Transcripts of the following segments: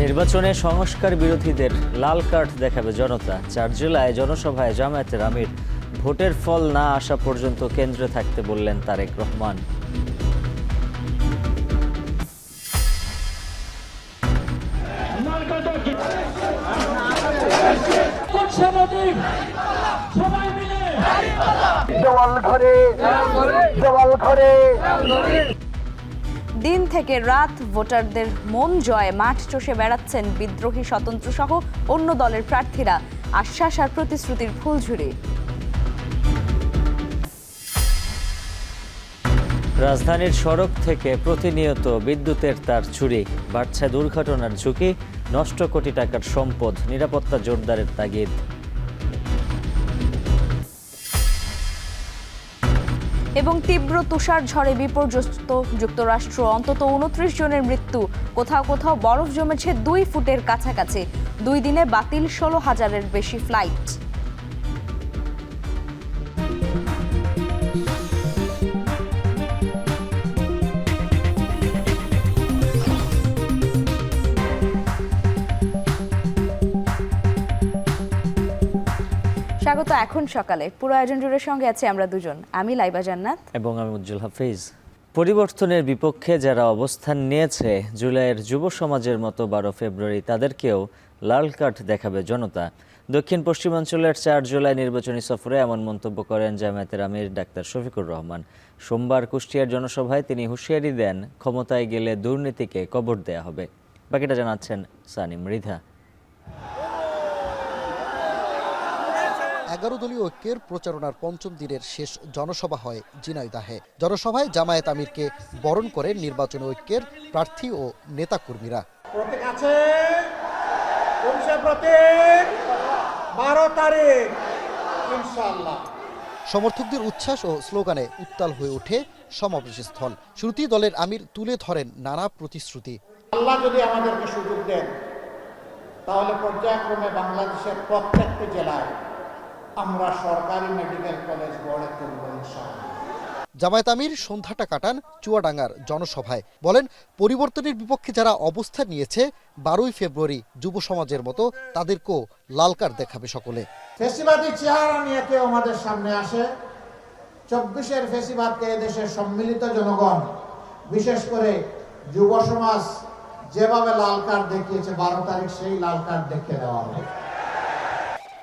নির্বাচনে সংস্কার বিরোধীদের লাল কার্ড দেখাবে জনতা। 4 জুলাই জনসভায় জামায়াতের আমির ভোটের ফল না আসা পর্যন্ত কেন্দ্রে থাকতে বললেন তারেক রহমান। দিন থেকে রাত ভোটারদের মন জয়ে মাঠ চষে বেড়াচ্ছেন বিদ্রোহী স্বতন্ত্র সহ অন্য দলের প্রার্থীরা। আশ্বাস আর প্রতিশ্রুতির ফুলঝুরি। রাজধানীর সড়ক থেকে প্রতিনিয়ত বিদ্যুতের তার চুরি, বাড়ছে দুর্ঘটনার ঝুঁকি, নষ্ট কোটি টাকার সম্পদ, নিরাপত্তা জোরদারের তাগিদ। এবং তীব্র তুষার ঝড়ে বিপর্যস্ত যুক্তরাষ্ট্র, অন্তত 29 জনের মৃত্যু, কোথাও কোথাও বরফ জমেছে 2 ফুটের কাছাকাছি। 2 দিনে বাতিল 16,000-এর বেশি ফ্লাইট। স্বাগত এখন সকালে। পুরো আয়োজন জুড়ে সঙ্গে আছে আমরা দুজন, আমি লাইবা জান্নাত এবং আমি উজ্জ্বল হাফিজ। পরিবর্তনের বিপক্ষে যারা অবস্থান নিয়েছে, জুলাইয়ের যুব সমাজের মতো 12 ফেব্রুয়ারি তাদেরকেও লাল কার্ড দেখাবে জনতা। দক্ষিণ পশ্চিমাঞ্চলের 4 জুলাই নির্বাচনী সফরে এমন মন্তব্য করেন জামায়াতের আমির ডাক্তার শফিকুর রহমান। সোমবার কুষ্টিয়ার জনসভায় তিনি হুঁশিয়ারি দেন, ক্ষমতায় গেলে দুর্নীতিকে কবর দেয়া হবে। বাকিটা জানাচ্ছেন সানি মৃধা। 11 দলীয় ঐক্যের প্রচারণার 5ম দিনের শেষ জনসভা হয় ঝিনাইদহে। জনসভায় জামায়াত আমিরকে বরণ করেন নির্বাচনী ঐক্যের প্রার্থী ও নেতাকর্মীরা। সমর্থকদের উচ্ছ্বাস ও স্লোগানে উত্তাল হয়ে ওঠে সমাবেশ স্থল। শুরুতেই দলের আমির তুলে ধরেন নানা প্রতিশ্রুতি। আল্লাহ যদি আমাদেরকে সুযোগ দেন, তাহলে পর্যায়ক্রমে বাংলাদেশের প্রত্যেকটি জেলায় আমরা সরকারি মেডিকেল কলেজ গড়ে তুলব ইনশাআল্লাহ। জামায়াত আমির সন্ধ্যাটা কাটান চুয়াডাঙ্গার জনসভায়। বলেন, পরিবর্তনের বিপক্ষে যারা অবস্থান নিয়েছে 12 ফেব্রুয়ারি যুব সমাজের মতো তাদেরকেও লাল কার্ড দেখাবে সকলে। ফেসিবাদী চেহারা নিয়ে কেউ আমাদের সামনে আসে, 24-এর ফেসিবাদকে এদেশের সম্মিলিত জনগণ, বিশেষ করে যুব সমাজ যেভাবে লাল কার্ড দেখিয়েছে, 12 তারিখ সেই লাল কার্ড দেখিয়ে দেওয়া হবে।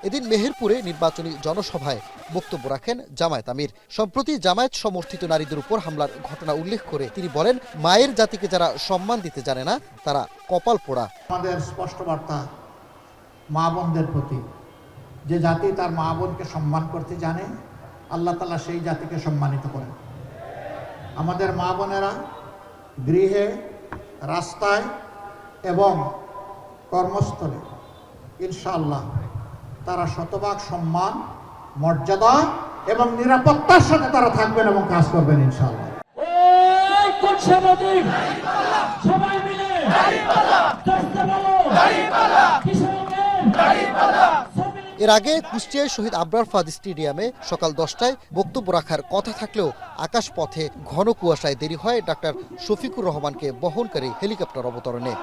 এদিন মেহেরপুরে নির্বাচনী জনসভায় বক্তব্য রাখেন জামায়াত আমির। সম্প্রতি জামায়াত সমর্থিত নারীদের উপর হামলার ঘটনা উল্লেখ করে তিনি বলেন, মায়ের জাতিকে যারা সম্মান দিতে জানে না তারা কপাল পোড়া। আমাদের স্পষ্ট বার্তা মা বোনদের প্রতি, যে জাতি তার মা বোনকে সম্মান করতে জানে, আল্লাহ তাআলা সেই জাতিকে সম্মানিত করেন। আমাদের মা বোনেরা গৃহে, রাস্তায় এবং কর্মস্থলে ইনশাআল্লাহ তারা শতভাগ সম্মান, মর্যাদা এবং নিরাপত্তার সাথে তারা থাকবেন এবং কাজ করবেন ইনশাআল্লাহ। এর আগে কুষ্টিয়ায় শহীদ আবরার ফাদ স্টেডিয়ামে সকাল 10টায় বক্তব্য রাখার কথা থাকলেও আকাশপথে ঘন কুয়াশায় দেরি হয় ডাক্তার শফিকুর রহমানকে বহনকারী হেলিকপ্টার অবতরণে।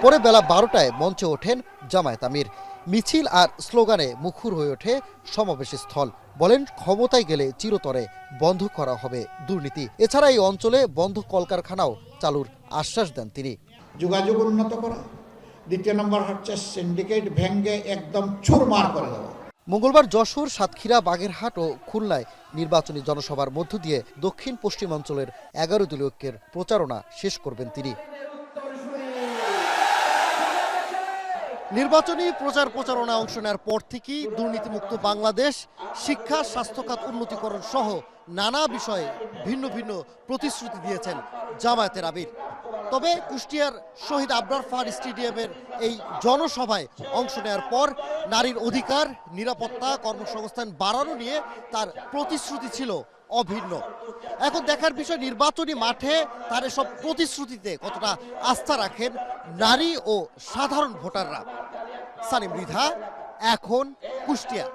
পরে বেলা 12টায় মঞ্চে ওঠেন জামায়াত আমির। মিছিল আর স্লোগানে মুখর হয়ে ওঠে সমাবেশ স্থল। বলেন, ক্ষমতায় গেলে চিরতরে বন্ধ করা হবে দুর্নীতি। এছাড়া এই অঞ্চলে বন্ধ কলকারখানাও চালুর আশ্বাস দেন তিনি। যোগাযোগ উন্নত করা, 2 নম্বর হচ্ছে সিন্ডিকেট ভেঙে একদম চুরমার করে দেওয়া। মঙ্গলবার যশোর, সাতক্ষীরা, বাগেরহাট ও খুলনায় নির্বাচনী জনসভার মধ্য দিয়ে দক্ষিণ পশ্চিমাঞ্চলের 11 দলীয় ঐক্যের প্রচারণা শেষ করবেন তিনি। নির্বাচনী প্রচারণা অংশ নেওয়ার পর থেকেই দুর্নীতিমুক্ত বাংলাদেশ, শিক্ষা, স্বাস্থ্যখাত উন্নতিকরণ সহ নানা বিষয়ে ভিন্ন ভিন্ন প্রতিশ্রুতি দিয়েছেন জামায়াতের আমির। তবে কুষ্টিয়ার শহীদ আবরার ফাদ স্টেডিয়ামের এই জনসভায় অংশ নেওয়ার পর নারীর অধিকার, নিরাপত্তা, কর্মসংস্থান বাড়ানো নিয়ে তার প্রতিশ্রুতি ছিল অভিন্ন। এখন দেখার বিষয়, নির্বাচনী মাঠে তার এসব প্রতিশ্রুতিতে কতটা আস্থা রাখেন নারী ও সাধারণ ভোটাররা। সানি মৃধা, এখন কুষ্টিয়া।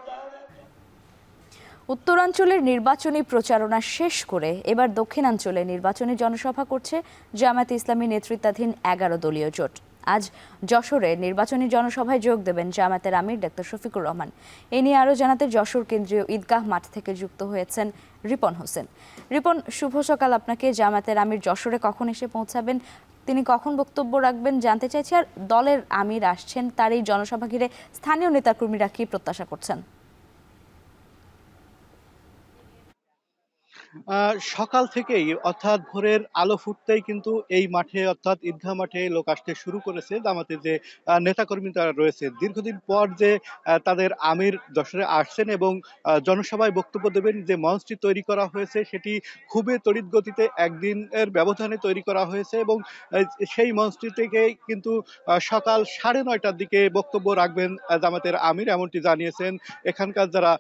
উত্তরাঞ্চলের নির্বাচনী প্রচারণা শেষ করে এবার দক্ষিণাঞ্চলে নির্বাচনী জনসভা করছে জামায়াতে ইসলামী নেতৃত্বাধীন 11 দলীয় জোট। আজ যশোরে নির্বাচনী জনসভায় যোগ দেবেন জামায়াতের আমির ডাক্তার শফিকুর রহমান। এ নিয়ে আরও জানাতে যশোর কেন্দ্রীয় ঈদগাহ মাঠ থেকে যুক্ত হয়েছেন রিপন হোসেন। রিপন, শুভ সকাল আপনাকে। জামায়াতের আমির যশোরে কখন এসে পৌঁছাবেন, তিনি কখন বক্তব্য রাখবেন জানতে চাইছি। আর দলের আমির আসছেন, তার এই জনসভা ঘিরে স্থানীয় নেতাকর্মীরা কি প্রত্যাশা করছেন? সকাল থেকেই অর্থাৎ ভোরের আলো ফুটতেই কিন্তু এই মাঠে অর্থাৎ ঈদগাহ মাঠে লোক আসতে শুরু করেছে। জামাতের যে নেতাকর্মী তারা রয়েছে, দীর্ঘদিন পর যে তাদের আমির যশোরে আসছেন এবং জনসভায় বক্তব্য দেবেন, যে মঞ্চটি তৈরি করা হয়েছে সেটি খুবই তড়িৎ গতিতে একদিনের ব্যবধানে তৈরি করা হয়েছে এবং সেই মঞ্চটি থেকে কিন্তু সকাল 9:30টার দিকে বক্তব্য রাখবেন জামাতের আমির, এমনটি জানিয়েছেন এখানকার যারা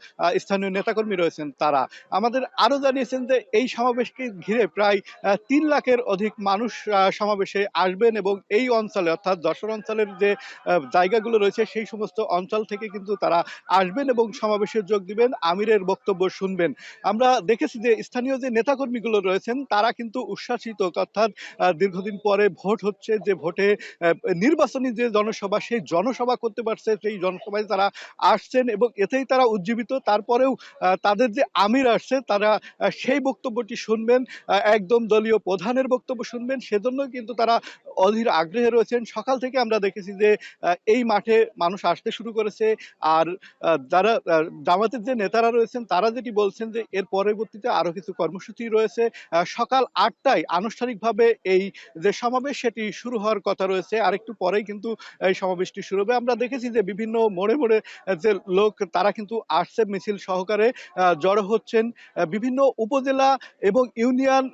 স্থানীয় নেতাকর্মী রয়েছেন তারা। আমাদের আরো জানিয়েছেন যে এই সমাবেশকে ঘিরে প্রায় 3 লাখের অধিক মানুষ সমাবেশে আসবেন এবং এই অঞ্চলে অর্থাৎ যশোর অঞ্চলের যে জায়গাগুলো রয়েছে সেই সমস্ত অঞ্চল থেকে কিন্তু তারা আসবেন এবং সমাবেশে যোগ দিবেন, আমিরের বক্তব্য শুনবেন। আমরা দেখেছি যে স্থানীয় যে নেতাকর্মীগুলো রয়েছেন তারা কিন্তু উচ্ছ্বাসিত, অর্থাৎ দীর্ঘদিন পরে ভোট হচ্ছে, যে ভোটে নির্বাচনী যে জনসভা সেই জনসভা করতে পারছে, সেই জনসভায় তারা আসছেন এবং এতেই তারা উজ্জীবিত। তারপরেও তাদের যে আমির আসছে তারা সেই বক্তব্যটি শুনবেন, একদম দলীয় প্রধানের বক্তব্য শুনবেন, সেজন্য কিন্তু তারা অধীর আগ্রহে রয়েছেন। সকাল থেকে আমরা দেখেছি যে এই মাঠে মানুষ আসতে শুরু করেছে। আর যারা জামাতের যে নেতারা রয়েছেন তারা যেটি বলছেন যে এর পরবর্তীতে আরো কিছু কর্মসূচি রয়েছে। সকাল 8টায় আনুষ্ঠানিকভাবে এই যে সমাবেশ সেটি শুরু হওয়ার কথা রয়েছে, আর একটু পরেই কিন্তু এই সমাবেশটি শুরু হবে। আমরা দেখেছি যে বিভিন্ন মোড়ে মোড়ে যে লোক তারা কিন্তু আসছে, মিছিল সহকারে জড়ো হচ্ছেন। বিভিন্ন উপজেলা এবং ইউনিয়ন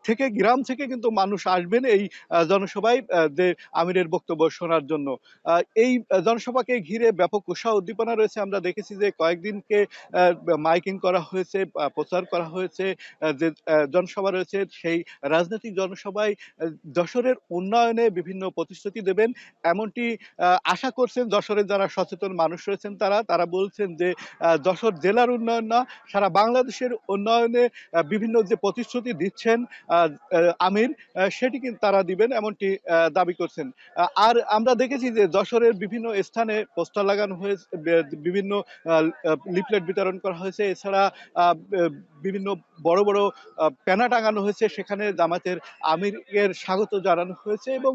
থেকে, গ্রাম থেকে কিন্তু মানুষ আসবেন এই জনসভায় যে আমিরের বক্তব্য শোনার জন্য। এই জনসভাকে ঘিরে ব্যাপক উৎসাহ উদ্দীপনা রয়েছে। আমরা দেখেছি যে কয়েকদিনকে মাইকিং করা হয়েছে, প্রচার করা হয়েছে। যে জনসভা রয়েছে সেই রাজনৈতিক জনসভায় যশোরের উন্নয়নে বিভিন্ন প্রতিশ্রুতি দেবেন, এমনটি আশা করছেন যশোরের যারা সচেতন মানুষ রয়েছেন তারা বলছেন যে যশোর জেলার উন্নয়ন না, সারা বাংলাদেশের উন্নয়নে বিভিন্ন যে প্রতিশ্রুতি দিচ্ছেন আমির, সেটি কিন্তু তারা দিবেন, এমনটি দাবি করছেন। আর আমরা দেখেছি যে যশোরের বিভিন্ন স্থানে পোস্টার লাগানো হয়েছে, বিভিন্ন লিফলেট বিতরণ করা হয়েছে, এছাড়া বিভিন্ন বড় বড় প্যানা টাঙানো হয়েছে, সেখানে জামাতের আমিরের স্বাগত জানানো হয়েছে এবং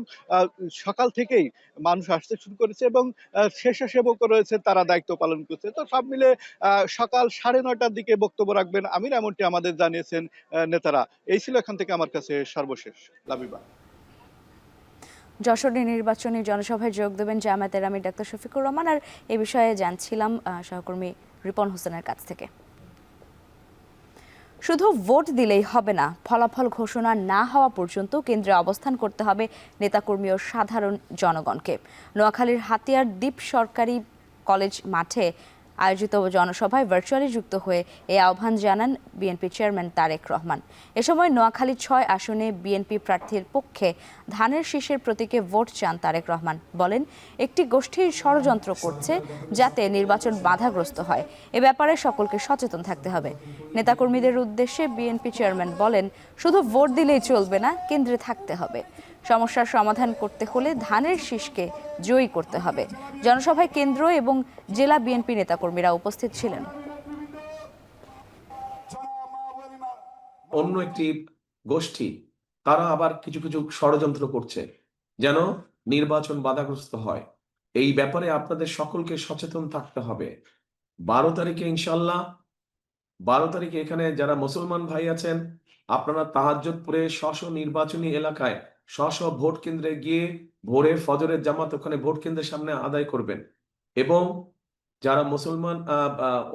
সকাল থেকেই মানুষ আসতে শুরু করেছে এবং স্বেচ্ছাসেবকও রয়েছে, তারা দায়িত্ব পালন করছে। তো সব মিলে সকাল 9:30টার দিকে বক্তব্য রাখবেন আমির, এমনটি আমাদের জানিয়েছেন নেতারা। এই ছিল এখান থেকে আমার কাছে সর্বশেষ। লাবিবা। যশোরে নির্বাচনী জনসভায় যোগ দেবেন জামায়াতের আমির ডাক্তার শফিকুর রহমান। আর এ বিষয়ে জানছিলাম সহকর্মী রিপন হোসেনের কাছ থেকে। শুধু ভোট দিলেই হবে না, ফলাফল ঘোষণা না হওয়া পর্যন্ত কেন্দ্রে অবস্থান করতে হবে নেতাকর্মী ও সাধারণ জনগণকে। নোয়াখালীর হাতিয়ার দ্বীপ সরকারি কলেজ মাঠে আয়োজিত জনসভায় ভার্চুয়ালি যুক্ত হয়ে এই আহ্বান জানান বিএনপি চেয়ারম্যান তারেক রহমান। এ সময় নোয়াখালী 6 আসনে বিএনপি প্রার্থীর পক্ষে ধানের শীষের প্রতীকে ভোট চান তারেক রহমান। বলেন, একটি গোষ্ঠী ষড়যন্ত্র করছে যাতে নির্বাচন বাধাগ্রস্ত হয়, এ ব্যাপারে সকলকে সচেতন থাকতে হবে। নেতাকর্মীদের উদ্দেশ্যে বিএনপি চেয়ারম্যান বলেন, শুধু ভোট দিলেই চলবে না, কেন্দ্রে থাকতে হবে। সমস্যার সমাধান করতে হলে ধানের শীষকে জয়ী করতে হবে। জনসভায় কেন্দ্র এবং জেলা বিএনপি নেতাকর্মীরা উপস্থিত ছিলেন। অন্য একটি গোষ্ঠী তারা আবার কিছু কিছু ষড়যন্ত্র করছে যেন নির্বাচন বাধাগ্রস্ত হয়। এই ব্যাপারে আপনাদের সকলকে সচেতন থাকতে হবে। 12 তারিখে ইনশাল্লাহ, 12 তারিখে এখানে যারা মুসলমান ভাই আছেন আপনারা তাহাজ্জুদ পড়ে স্ব নির্বাচনী এলাকায় স্ব ভোট কেন্দ্রে গিয়ে ভোরের ফজরের জামাত ওখানে ভোট কেন্দ্রের সামনে আদায় করবেন এবং যারা মুসলমান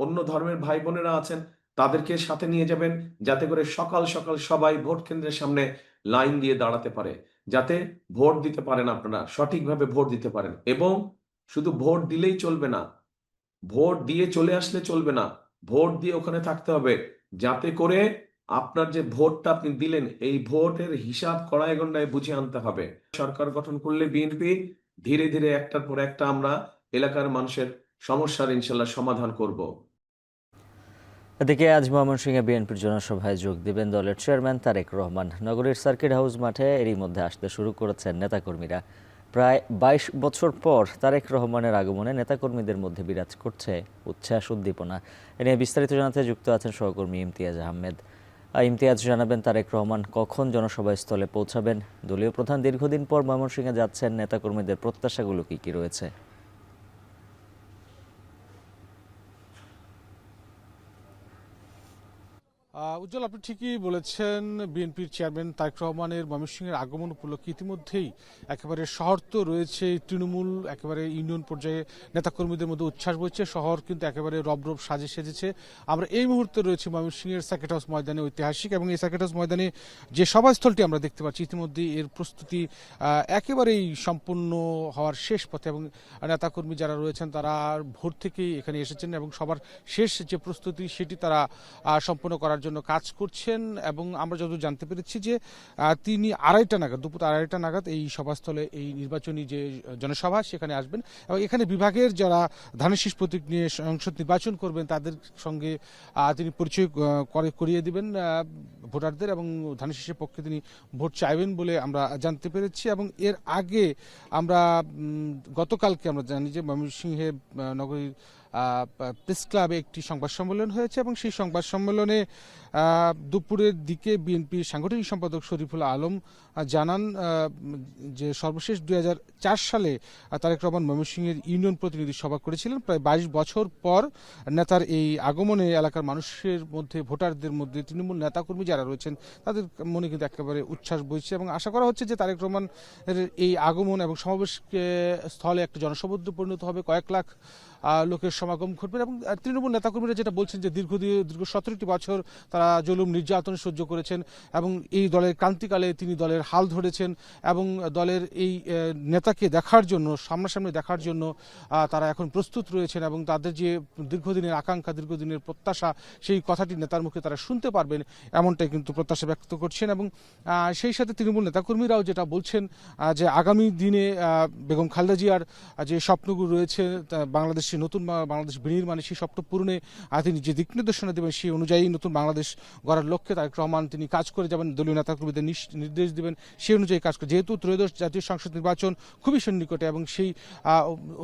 অন্য ধর্মের ভাই বোনেরা আছেন তাদেরকে সাথে নিয়ে যাবেন, যাতে করে সকাল সকাল সবাই ভোট কেন্দ্রের সামনে লাইন দিয়ে দাঁড়াতে পারে, যাতে ভোট দিতে পারেন, আপনারা সঠিকভাবে ভোট দিতে পারেন। এবং শুধু ভোট দিলেই চলবে না, ভোট দিয়ে চলে আসলে চলবে না, ভোট দিয়ে ওখানে থাকতে হবে, যাতে করে আপনার যে ভোটটা আপনি দিলেন এই ভোটের হিসাব কড়াই গন্ডায় বুঝে আনতে হবে। সরকার গঠন করলে বিএনপি ধীরে ধীরে একটার পর একটা আমরা এলাকার মানুষের সমস্যার ইনশাল্লাহ সমাধান করব। এদিকে আজ ময়মনসিংহে বিএনপির জনসভায় যোগ দিবেন দলের চেয়ারম্যান তারেক রহমান। নগরীর সার্কিট হাউস মাঠে এরই মধ্যে আসতে শুরু করেছেন নেতাকর্মীরা। প্রায় 22 বছর পর তারেক রহমানের আগমনে নেতাকর্মীদের মধ্যে বিরাজ করছে উচ্ছ্বাস উদ্দীপনা। এ নিয়ে বিস্তারিত জানাতে যুক্ত আছেন সহকর্মী ইমতিয়াজ আহমেদ। ইমতিয়াজ, জানাবেন তারেক রহমান কখন জনসভা স্থলে পৌঁছাবেন? দলীয় প্রধান দীর্ঘদিন পর ময়মনসিংহে যাচ্ছেন, নেতাকর্মীদের প্রত্যাশাগুলো কি রয়েছে? উজ্জ্বল, আপনি ঠিকই বলেছেন। বিএনপির চেয়ারম্যান তারেক রহমানের ময়মনসিংহের আগমন উপলক্ষে ইতিমধ্যেই একেবারে শহর তো রয়েছে, তৃণমূল একেবারে ইউনিয়ন পর্যায়ে নেতাকর্মীদের মধ্যে উচ্ছ্বাস বইছে। শহর কিন্তু একেবারে রব সাজে সেজেছে। আমরা এই মুহূর্তে রয়েছি ময়মনসিংহের সার্কিট হাউস ময়দানে, ঐতিহাসিক, এবং এই সার্কিট হাউস ময়দানে যে সভাস্থলটি আমরা দেখতে পাচ্ছি ইতিমধ্যেই এর প্রস্তুতি একেবারেই সম্পূর্ণ হওয়ার শেষ পথে, এবং নেতাকর্মী যারা রয়েছেন তারা ভোর থেকেই এখানে এসেছেন এবং সবার শেষ যে প্রস্তুতি সেটি তারা সম্পূর্ণ করার জন্য কাজ করছেন। এবং আমরা যতদূর জানতে পেরেছি যে তিনি দুপুর 2:30 নাগাদ এই সভাস্থলে এই নির্বাচনী যে জনসভা সেখানে আসবেন, এবং এখানে বিভাগের যারা ধানের শীষ প্রতীক নিয়ে সংসদ নির্বাচন করবেন তাদের সঙ্গে তিনি পরিচয় করিয়ে দিবেন ভোটারদের, এবং ধানের শীষের পক্ষে তিনি ভোট চাইবেন বলে আমরা জানতে পেরেছি। এবং এর আগে আমরা গতকালকে আমরা জানি যে ময়মনসিংহে নগরীর প্রেস ক্লাবে একটি সংবাদ সম্মেলন হয়েছে, এবং সেই সংবাদ সম্মেলনে দুপুরের দিকে বিএনপির সাংগঠনিক সম্পাদক শরীফুল আলম জানান যে সর্বশেষ 2004 সালে তারেক রহমান ময়মনসিংহের ইউনিয়ন প্রতিনিধি সভা করেছিলেন। প্রায় 22 বছর পর নেতার এই আগমনে এলাকার মানুষের মধ্যে, ভোটারদের মধ্যে, তৃণমূল নেতাকর্মী যারা রয়েছেন তাদের মনে কিন্তু একেবারে উচ্ছ্বাস বইছে, এবং আশা করা হচ্ছে যে তারেক রহমানের এই আগমন এবং সমাবেশ স্থলে একটা জনসমুদ্রে পরিণত হবে। কয়েক লাখ লোকের সমাগম ঘটবে। এবং তৃণমূল নেতাকর্মীরা যেটা বলছেন যে দীর্ঘ 17টি বছর তারা জুলুম নির্যাতন সহ্য করেছেন, এবং এই দলের ক্রান্তিকালে তিনি দলের হাল ধরেছেন, এবং দলের এই নেতাকে দেখার জন্য, সামনাসামনি দেখার জন্য তারা এখন প্রস্তুত রয়েছেন, এবং তাদের যে দীর্ঘদিনের আকাঙ্ক্ষা, দীর্ঘদিনের প্রত্যাশা, সেই কথাটি নেতার মুখে তারা শুনতে পারবেন এমনটাই কিন্তু প্রত্যাশা ব্যক্ত করছেন। এবং সেই সাথে তৃণমূল নেতাকর্মীরাও যেটা বলছেন যে আগামী দিনে বেগম খালেদা জিয়ার যে স্বপ্নগুলো রয়েছে বাংলাদেশের নতুন বাংলাদেশ বিনির্মাণে, সেই স্বপ্ন পূরণে তিনি যে দিক নির্দেশনা দেবেন সেই অনুযায়ী নতুন বাংলাদেশ গড়ার লক্ষ্যে তারেক রহমান তিনি কাজ করে যাবেন, দলীয় নেতাকর্মীদের নির্দেশ দিবেন সেই অনুযায়ী কাজ করে। যেহেতু ত্রয়োদশ জাতীয় সংসদ নির্বাচন খুবই সন্নিকটে, এবং সেই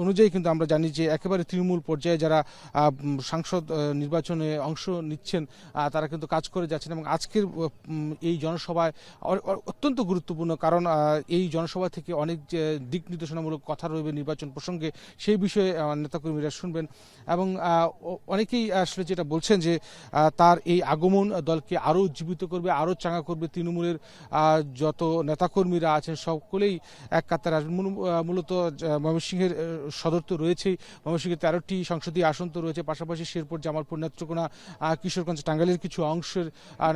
অনুযায়ী কিন্তু আমরা জানি যে একেবারে তৃণমূল পর্যায়ে যারা সংসদ নির্বাচনে অংশ নিচ্ছেন তারা কিন্তু কাজ করে যাচ্ছেন। এবং আজকের এই জনসভায় অত্যন্ত গুরুত্বপূর্ণ, কারণ এই জনসভা থেকে অনেক দিক নির্দেশনামূলক কথা রয়েছে নির্বাচন প্রসঙ্গে, সেই বিষয়ে নেতাকর্মীরা শুনবেন। এবং অনেকেই আসলে যেটা বলছেন যে তার এই আগমন দলকে আরও উজ্জীবিত করবে, আরও চাঙ্গা করবে। তৃণমূলের যত নেতাকর্মীরা আছেন সকলেই এক কাতারে আসবেন। মূলত ময়মনসিংহের সদর তো রয়েছেই, ময়মনসিংহের 13টি সংসদীয় আসন তো রয়েছে, পাশাপাশি শেরপুর, জামালপুর, নেত্রকোনা, কিশোরগঞ্জ, টাঙ্গাইলের কিছু অংশের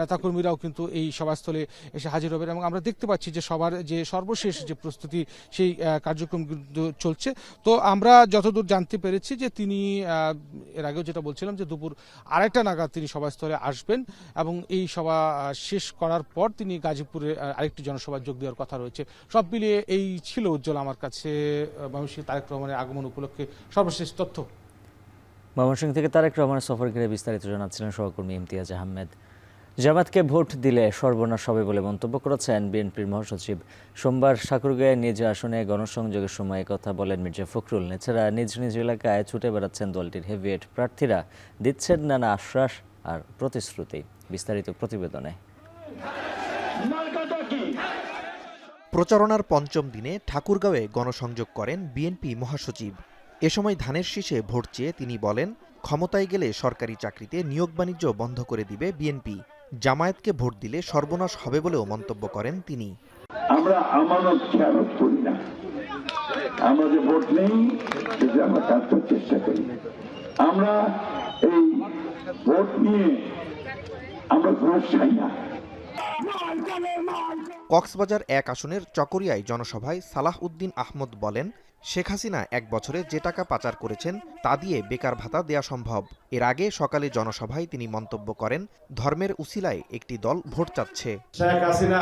নেতাকর্মীরাও কিন্তু এই সভাস্থলে এসে হাজির হবেন। এবং আমরা দেখতে পাচ্ছি যে সবার যে সর্বশেষ যে প্রস্তুতি সেই কার্যক্রম কিন্তু চলছে। তো আমরা যতদূর জানতে পেরেছি যে তিনি এর আগেও যেটা বলছিলাম যে দুপুর 2:30 নাগাদ তিনি সভাস্থলে আসবেন, এবং এই সভা শেষ করার পর তিনি গাজীপুরে আরেকটি জনসভায় যোগ দেওয়ার কথা রয়েছে। সব মিলিয়ে এই ছিল উজ্জ্বল আমার কাছে ময়মনসিংহ তারেক রহমানের আগমন উপলক্ষে সর্বশেষ তথ্য। ময়মনসিংহ থেকে তারেক রহমানের সফর ঘিরে বিস্তারিত জানাচ্ছিলেন সহকর্মী ইমতিয়াজ আহমেদ। জামাতকে ভোট দিলে সর্বনাশ হবে বলে মন্তব্য করেছেন বিএনপির মহাসচিব। সোমবার ঠাকুরগাঁয়ে নিজ আসনে গণসংযোগের সময় কথা বলেন মির্জা ফখরুল। এছাড়া নিজ নিজ এলাকায় ছুটে বেড়াচ্ছেন দলটির হেভিওয়েট প্রার্থীরা, দিচ্ছেন নানা আশ্বাস আর প্রতিশ্রুতি। বিস্তারিত প্রতিবেদনে। প্রচারণার পঞ্চম দিনে ঠাকুরগাঁওয়ে গণসংযোগ করেন বিএনপি মহাসচিব। এ সময় ধানের শীষে ভোট চেয়ে তিনি বলেন, ক্ষমতায় গেলে সরকারি চাকরিতে নিয়োগ বাণিজ্য বন্ধ করে দিবে বিএনপি। জামায়াতকে ভোট দিলে সর্বনাশ হবে বলেও মন্তব্য করেন তিনি। আমরা আমানত খেয়ালত করি না, আমরা যে ভোট নেই আমরা কাজ করার চেষ্টা করি। আমরা এই ভোট নিয়ে আমরা ঘুষ চাই না। কক্সবাজার 1 আসনের চকরিয়ায় জনসভায় সালাহ উদ্দিন আহমদ বলেন, শেখ হাসিনা 1 বছরে যে টাকা পাচার করেছেন তা দিয়ে বেকার ভাতা দেয়া সম্ভব। এর আগে সকালে জনসভায় তিনি মন্তব্য করেন, ধর্মের উসিলায় একটি দল ভোট চাচ্ছে। শেখ হাসিনা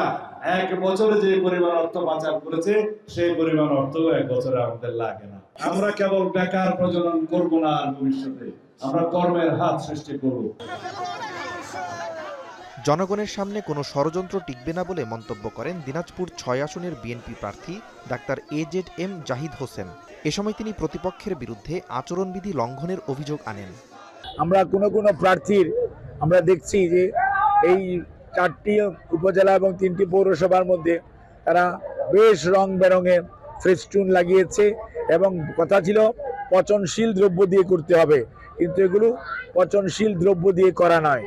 1 বছরে যে পরিমাণ অর্থ পাচার করেছে সেই পরিমাণ অর্থ 1 বছরে আমাদের লাগে না। আমরা কেবল বেকার প্রজনন করব না, ভবিষ্যতে আমরা কর্মের হাত সৃষ্টি করব। জনগণের সামনে কোনো ষড়যন্ত্র টিকবে না বলে মন্তব্য করেন দিনাজপুর 6 আসনের বিএনপি প্রার্থী ডাক্তার AZM জাহিদ হোসেন। এ সময় তিনি প্রতিপক্ষের বিরুদ্ধে আচরণবিধি লঙ্ঘনের অভিযোগ আনেন। আমরা কোনো প্রার্থীর আমরা দেখছি যে এই 4টি উপজেলা এবং 3টি পৌরসভার মধ্যে তারা বেশ রং বেরঙের ফেস্টুন লাগিয়েছে এবং কথা ছিল পচনশীল দ্রব্য দিয়ে করতে হবে, কিন্তু এগুলো পচনশীল দ্রব্য দিয়ে করা নয়।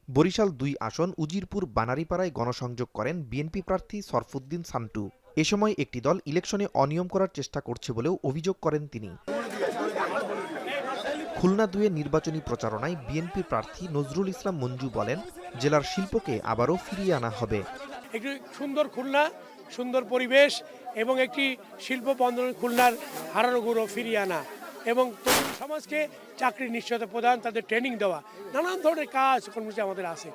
বরিশাল 2 আসন উজিরপুর বানারীপাড়ায় গণসংযোগ করেন বিএনপি প্রার্থী সরফুদ্দিন সান্টু। এ সময় একটি দল ইলেকশনে অনিয়ম করার চেষ্টা করছে বলেও অভিযোগ করেন তিনি। খুলনা 2-এ নির্বাচনী প্রচারণায় বিএনপি প্রার্থী নজরুল ইসলাম মঞ্জু বলেন, জেলার শিল্পকে আবারও ফিরিয়ে আনা হবে। একটি সুন্দর খুলনা, সুন্দর পরিবেশ এবং একটি শিল্প বন্দর খুলনার হারানো গৌরব ফিরিয়ে আনা এবং তরুণ সমাজকে চাকরির নিশ্চয়তা প্রদান, তাদের ট্রেনিং দেওয়া, নানান ধরনের কাজ কর্মসূচি আমাদের আছে।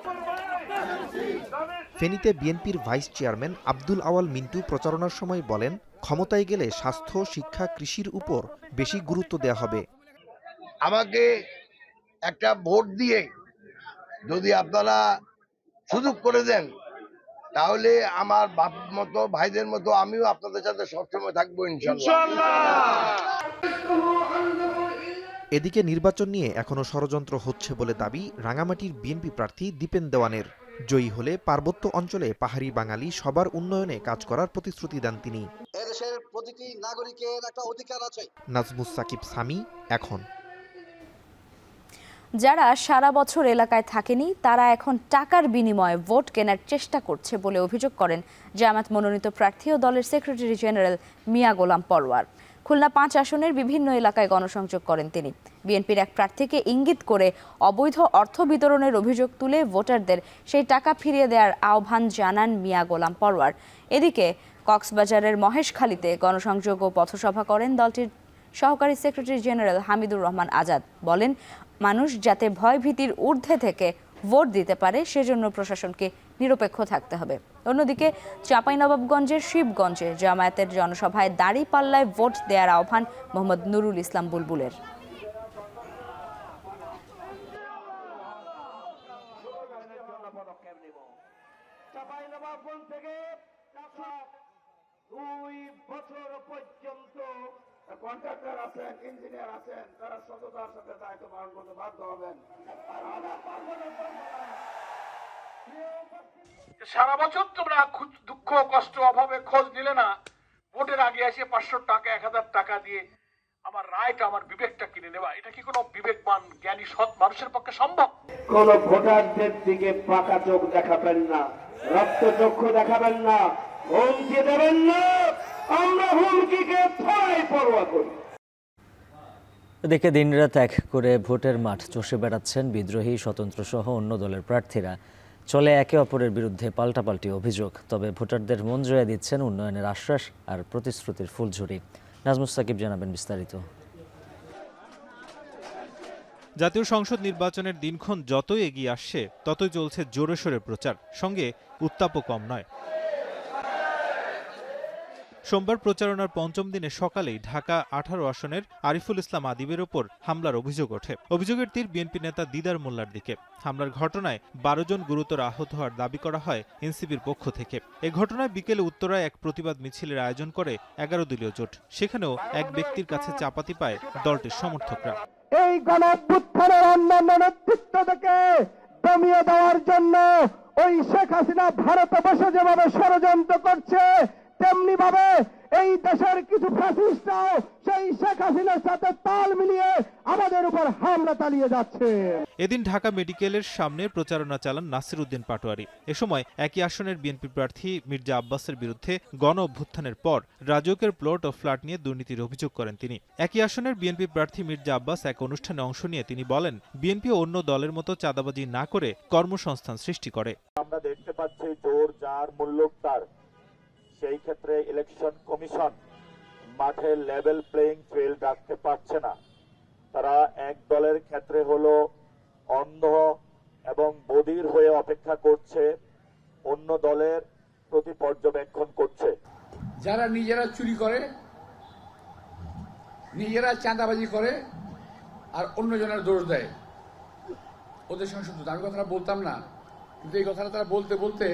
ফেনীতে বিএনপির ভাইস চেয়ারম্যান আব্দুল আওয়াল মিন্টু প্রচারণার সময় বলেন, ক্ষমতায় গেলে স্বাস্থ্য, শিক্ষা, কৃষির উপর বেশি গুরুত্ব দেওয়া হবে। আমাকে একটা ভোট দিয়ে যদি আপনারা সুযোগ করে দেন তাহলে আমার বাপ মতো ভাইদের মতো আমিও আপনাদের সাথে সবসময় থাকবো ইনশাআল্লাহ। এদিকে নির্বাচন নিয়ে এখনো ষড়যন্ত্র হচ্ছে বলে দাবি রাঙামাটির বিএনপি প্রার্থী দীপেন দেওয়ানের। জয়ী হলে পার্বত্য অঞ্চলে পাহাড়ি বাঙালি সবার উন্নয়নে কাজ করার প্রতিশ্রুতি দেন তিনি। এদেশের প্রতিটি নাগরিকের একটা অধিকার আছে। নাজমুস সাকিব সামি, এখন। যারা সারা বছর এলাকায় থাকেনি তারা এখন টাকার বিনিময়ে ভোট কেনার চেষ্টা করছে বলে অভিযোগ করেন জামায়াত মনোনীত প্রার্থী ও দলের সেক্রেটারি জেনারেল মিয়া গোলাম পরওয়ার। খুলনা 5 আসনের বিভিন্ন এলাকায় গণসংযোগ করেন তিনি। বিএনপির এক প্রার্থীকে ইঙ্গিত করে অবৈধ অর্থ বিতরণের অভিযোগ তুলে ভোটারদের সেই টাকা ফিরিয়ে দেওয়ার আহ্বান জানান মিয়া গোলাম পরওয়ার। এদিকে কক্সবাজারের মহেশখালীতে গণসংযোগ ও পথসভা করেন দলটির সহকারী সেক্রেটারি জেনারেল হামিদুর রহমান আজাদ। বলেন, মানুষ যাতে ভয় ভীতির ঊর্ধ্বে থেকে ভোট দিতে পারে সেজন্য প্রশাসনকে নিরপেক্ষ থাকতে হবে। অন্যদিকে চাঁপাইনবাবগঞ্জের শিবগঞ্জে জামায়াতের জনসভায় দাঁড়িপাল্লায় ভোট দেওয়ার আহ্বান মোহাম্মদ নুরুল ইসলাম বুলবুলের। কন্ট্রাক্টর আছেন, ইঞ্জিনিয়ার আছেন, তারা সততার সাথে দায়িত্ব পালন করতে বাধ্য হবেন। সারা বছর তোমরা দুঃখ কষ্ট অভাবে খোঁজ নিলে না, ভোটের আগে এসে 500 টাকা 1000 টাকা দিয়ে আমার রায়টা, আমার বিবেকটা কিনে নেওয়া, এটা কি কোনো বিবেকবান জ্ঞানী সৎ মানুষের পক্ষে সম্ভব? কোন ভোটারদের দিকে পাকা চোখ দেখাবেন না, রক্ত চক্ষু দেখাবেন না, হুমকি দেবেন না। আমরা হুমকিকে ভয় পরোয়া করি। এদিকে দিনরাত এক করে ভোটের মাঠ চষে বেড়াচ্ছেন বিদ্রোহী, স্বতন্ত্র সহ অন্য দলের প্রার্থীরা। চলে একে অপরের বিরুদ্ধে পাল্টাপাল্টি অভিযোগ। তবে ভোটারদের মন জয় দিচ্ছেন উন্নয়নের আশ্বাস আর প্রতিশ্রুতির ফুলঝুরি। নাজমুস সাকিব জানাবেন বিস্তারিত। জাতীয় সংসদ নির্বাচনের দিনক্ষণ যতই এগিয়ে আসছে ততই চলছে জোরে সোরে প্রচার, সঙ্গে উত্তাপও কম নয়। সোমবার প্রচারণার 5ম দিনে সকালেই ঢাকা 18 আসনের আরিফুল ইসলাম আদিবের ওপর হামলার অভিযোগ ওঠে। অভিযোগের তীর বিএনপি নেতা দিদার মোল্লার দিকে। হামলার ঘটনায় 12 জন গুরুতর আহত হওয়ার দাবি করা হয় এনসিপির পক্ষ থেকে। এ ঘটনায় বিকেলে উত্তরায় এক প্রতিবাদ মিছিলের আয়োজন করে 11 দলীয় জোট। সেখানেও এক ব্যক্তির কাছে চাপাতি পায় দলটির সমর্থকরা। এই গণঅভ্যুত্থানের অন্যান্য নেতৃত্ব থেকে দমিয়ে দেওয়ার জন্য ওই শেখ হাসিনা ভারতে বসে যেভাবে ষড়যন্ত্র করছে, তেমনি ভাবে এই দেশের কিছু ফ্যাসিস্টরাও সেই শেখ হাসিনার সাথে তাল মিলিয়ে আমাদের উপর হামলা চালিয়ে যাচ্ছে। এদিন ঢাকা মেডিকেলের সামনে প্রচারণা চালান নাসির উদ্দিন পাটোয়ারি। এ সময় একই আসনের বিএনপি প্রার্থী মির্জা আব্বাসের বিরুদ্ধে গণ অভ্যুত্থানের পর রাজউকের প্লট ও ফ্ল্যাট নিয়ে দুর্নীতির অভিযোগ করেন তিনি। একই আসনের বিএনপি প্রার্থী মির্জা আব্বাস এক অনুষ্ঠানে অংশ নিয়ে তিনি বলেন, বিএনপি অন্য দলের মতো চাঁদাবাজি না করে কর্মসংস্থান সৃষ্টি করে। আমরা দেখতে পাচ্ছি জোর যার মূল্য তার। সেই ক্ষেত্রে ইলেকশন কমিশন মাঠে লেভেল প্লেইং ফিল্ড রাখতে পারছে না। তারা এক দলের ক্ষেত্রে হলো অন্ধ এবং বধির হয়ে অপেক্ষা করছে, অন্য দলের প্রতি পর্যবেক্ষণ করছে। যারা নিজেরা চুরি করে, নিজেরা চাঁদাবাজি করে আর অন্যজনের দোষ দেয়, ওদের সঙ্গে শুধু আমি কথাটা বলতাম না, কিন্তু এই কথাটা তারা বলতে বলতে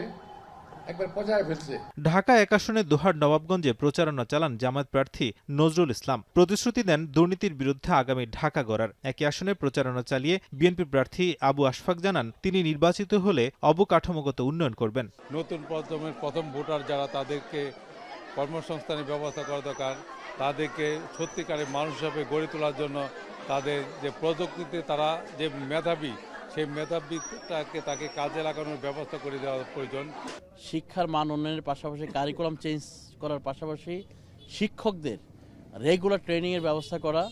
একবার পচায় ফেলছে। ঢাকা ১ আসনে দোহার নবাবগঞ্জে প্রচারণা চালান জামায়াত প্রার্থী নজরুল ইসলাম। প্রতিশ্রুতি দেন দুর্নীতির বিরুদ্ধে আগামী ঢাকা গড়ার। একই আসনে প্রচারণা চালিয়ে বিএনপি প্রার্থী আবু আশফাক জানান, তিনি নির্বাচিত হলে অবকাঠামোগত উন্নয়ন করবেন। নতুন প্রজন্মের প্রথম ভোটার যারা, তাদেরকে কর্মসংস্থানের ব্যবস্থা করা দরকার। তাদেরকে সত্যিকারের মানুষ হিসাবে গড়ে তোলার জন্য তাদের যে প্রযুক্তিতে তারা যে মেধাবী, সেই মেধাবীটাকে তাকে কাজে লাগানোর ব্যবস্থা করে দেওয়া প্রয়োজন। শিক্ষার মান উন্নয়নের পাশাপাশি কারিকুলাম চেঞ্জ করার পাশাপাশি শিক্ষকদের রেগুলার ট্রেনিংয়ের ব্যবস্থা করা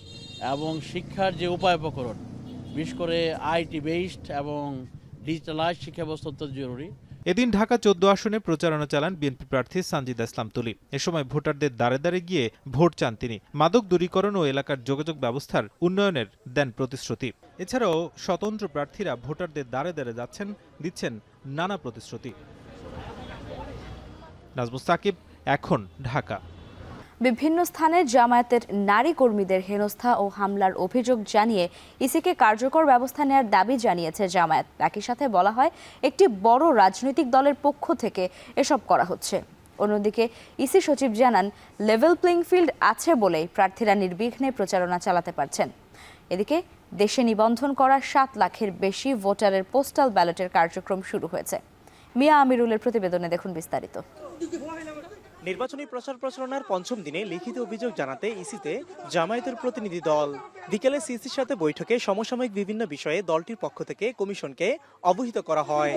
এবং শিক্ষার যে উপায় উপকরণ, বিশেষ করে আইটি বেসড এবং ডিজিটালাইজ শিক্ষা ব্যবস্থা অত্যন্ত জরুরি। এদিন ঢাকা ১৪ আসনে প্রচারণা চালান বিএনপি প্রার্থী সানজিদা ইসলাম তুলি। এ সময় ভোটারদের দ্বারে দ্বারে গিয়ে ভোট চান তিনি। মাদক দূরীকরণ ও এলাকার যোগাযোগ ব্যবস্থার উন্নয়নের দেন প্রতিশ্রুতি। এছাড়াও স্বতন্ত্র প্রার্থীরা ভোটারদের দ্বারে দ্বারে যাচ্ছেন, দিচ্ছেন নানা প্রতিশ্রুতি। নাজমুস সাকিব, এখন, ঢাকা। বিভিন্ন স্থানে জামায়াতের নারী কর্মীদের হেনস্থা ও হামলার অভিযোগ জানিয়ে ইসিকে কার্যকর ব্যবস্থা নেওয়ার দাবি জানিয়েছে জামায়াত। একই সাথে বলা হয়, একটি বড় রাজনৈতিক দলের পক্ষ থেকে এসব করা হচ্ছে। অন্যদিকে ইসি সচিব জানান, লেভেল প্লেইং ফিল্ড আছে বলেই প্রার্থীরা নির্বিঘ্নে প্রচারণা চালাতে পারছেন। এদিকে দেশে নিবন্ধন করা 7 লাখের বেশি ভোটারের পোস্টাল ব্যালটের কার্যক্রম শুরু হয়েছে। মিয়া আমিরুলের প্রতিবেদনে দেখুন বিস্তারিত। নির্বাচনী প্রচার প্রচারণার পঞ্চম দিনে লিখিত অভিযোগ জানাতে ইসিতে জামায়াতের প্রতিনিধি দল। বিকেলে সিসির সাথে বৈঠকে সমসাময়িক বিভিন্ন বিষয়ে দলটির পক্ষ থেকে কমিশনকে অবহিত করা হয়।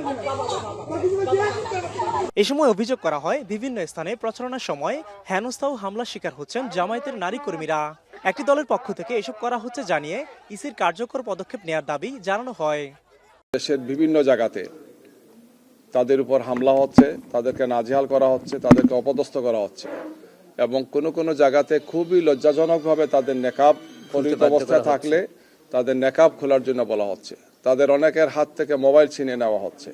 এ সময় অভিযোগ করা হয়, বিভিন্ন স্থানে প্রচারণার সময় হেনস্থা ও হামলার শিকার হচ্ছেন জামায়াতের নারী কর্মীরা। একটি দলের পক্ষ থেকে এসব করা হচ্ছে জানিয়ে ইসির কার্যকর পদক্ষেপ নেওয়ার দাবি জানানো হয়। দেশের বিভিন্ন জায়গাতে তাদের উপর হামলা হচ্ছে, তাদেরকে নাজেহাল করা হচ্ছে, তাদেরকে অপদস্থ করা হচ্ছে এবং কোনো কোনো জায়গাতে খুবই লজ্জাজনকভাবে তাদের নেকাব পরিহিত অবস্থায় থাকলে তাদের নেকাব খোলার জন্য বলা হচ্ছে। তাদের অনেকের হাত থেকে মোবাইল ছিনিয়ে নেওয়া হচ্ছে।